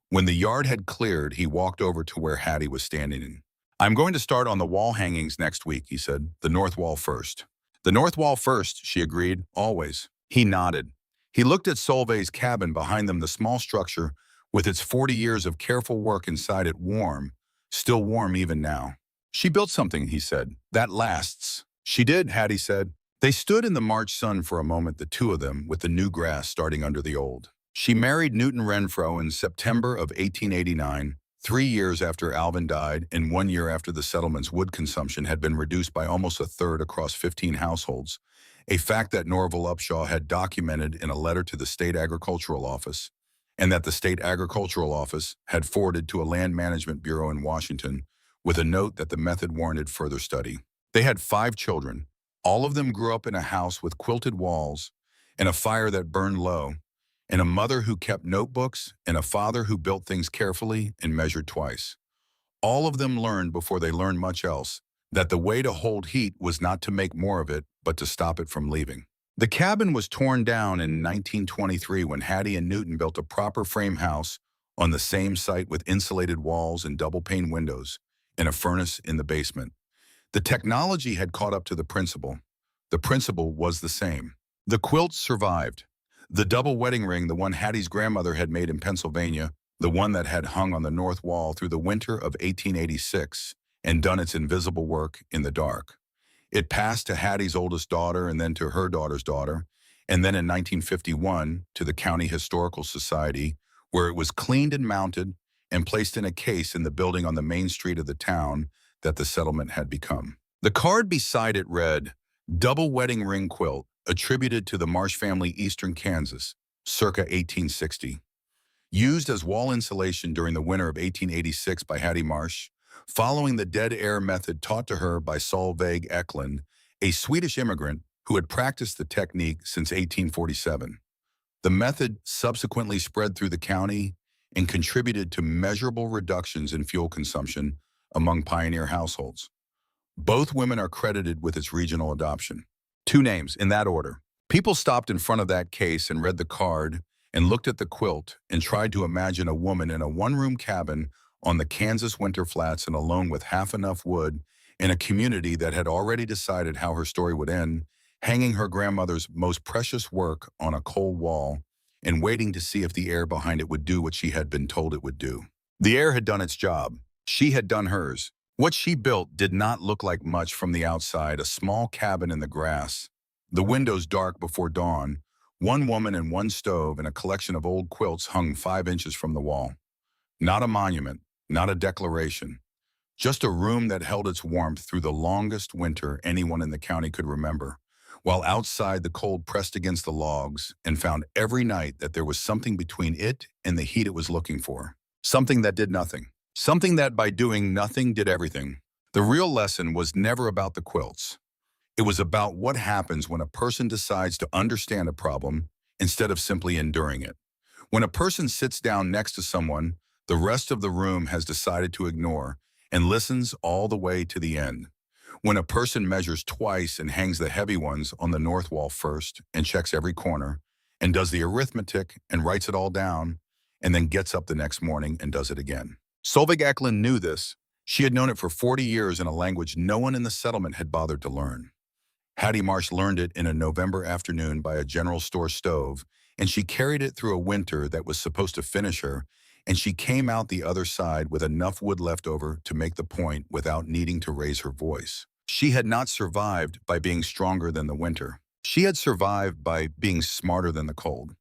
When the yard had cleared, he walked over to where Hattie was standing. I'm going to start on the wall hangings next week, he said. The north wall first. The north wall first, she agreed, always. He nodded. He looked at Solveig's cabin behind them, the small structure with its 40 years of careful work inside it, warm, still warm even now. She built something, he said, that lasts. She did, Hattie said. They stood in the March sun for a moment, the two of them, with the new grass starting under the old. She married Newton Renfro in September of 1889, 3 years after Alvin died and 1 year after the settlement's wood consumption had been reduced by almost a third across 15 households, a fact that Norval Upshaw had documented in a letter to the State Agricultural Office, and that the State Agricultural Office had forwarded to a land management bureau in Washington with a note that the method warranted further study. They had 5 children. All of them grew up in a house with quilted walls and a fire that burned low, and a mother who kept notebooks and a father who built things carefully and measured twice. All of them learned before they learned much else that the way to hold heat was not to make more of it, but to stop it from leaving. The cabin was torn down in 1923 when Hattie and Newton built a proper frame house on the same site with insulated walls and double-pane windows and a furnace in the basement. The technology had caught up to the principle. The principle was the same. The quilts survived. The double wedding ring, the one Hattie's grandmother had made in Pennsylvania, the one that had hung on the north wall through the winter of 1886 and done its invisible work in the dark. It passed to Hattie's oldest daughter and then to her daughter's daughter, and then in 1951 to the County Historical Society, where it was cleaned and mounted and placed in a case in the building on the main street of the town that the settlement had become. The card beside it read, "Double Wedding Ring Quilt, attributed to the Marsh family, Eastern Kansas, circa 1860. Used as wall insulation during the winter of 1886 by Hattie Marsh, following the dead air method taught to her by Solveig Eklund, a Swedish immigrant who had practiced the technique since 1847. The method subsequently spread through the county and contributed to measurable reductions in fuel consumption among pioneer households. Both women are credited with its regional adoption. Two names, in that order. People stopped in front of that case and read the card and looked at the quilt and tried to imagine a woman in a one-room cabin on the Kansas winter flats and alone with half enough wood in a community that had already decided how her story would end, hanging her grandmother's most precious work on a cold wall and waiting to see if the air behind it would do what she had been told it would do. The air had done its job. She had done hers. What she built did not look like much from the outside, a small cabin in the grass, the windows dark before dawn, one woman and one stove and a collection of old quilts hung 5 inches from the wall. Not a monument, not a declaration, just a room that held its warmth through the longest winter anyone in the county could remember, while outside the cold pressed against the logs and found every night that there was something between it and the heat it was looking for. Something that did nothing. Something that by doing nothing did everything. The real lesson was never about the quilts. It was about what happens when a person decides to understand a problem instead of simply enduring it. When a person sits down next to someone the rest of the room has decided to ignore and listens all the way to the end. When a person measures twice and hangs the heavy ones on the north wall first and checks every corner and does the arithmetic and writes it all down and then gets up the next morning and does it again. Solveig Eklund knew this. She had known it for 40 years in a language no one in the settlement had bothered to learn. Hattie Marsh learned it in a November afternoon by a general store stove, and she carried it through a winter that was supposed to finish her, and she came out the other side with enough wood left over to make the point without needing to raise her voice. She had not survived by being stronger than the winter. She had survived by being smarter than the cold.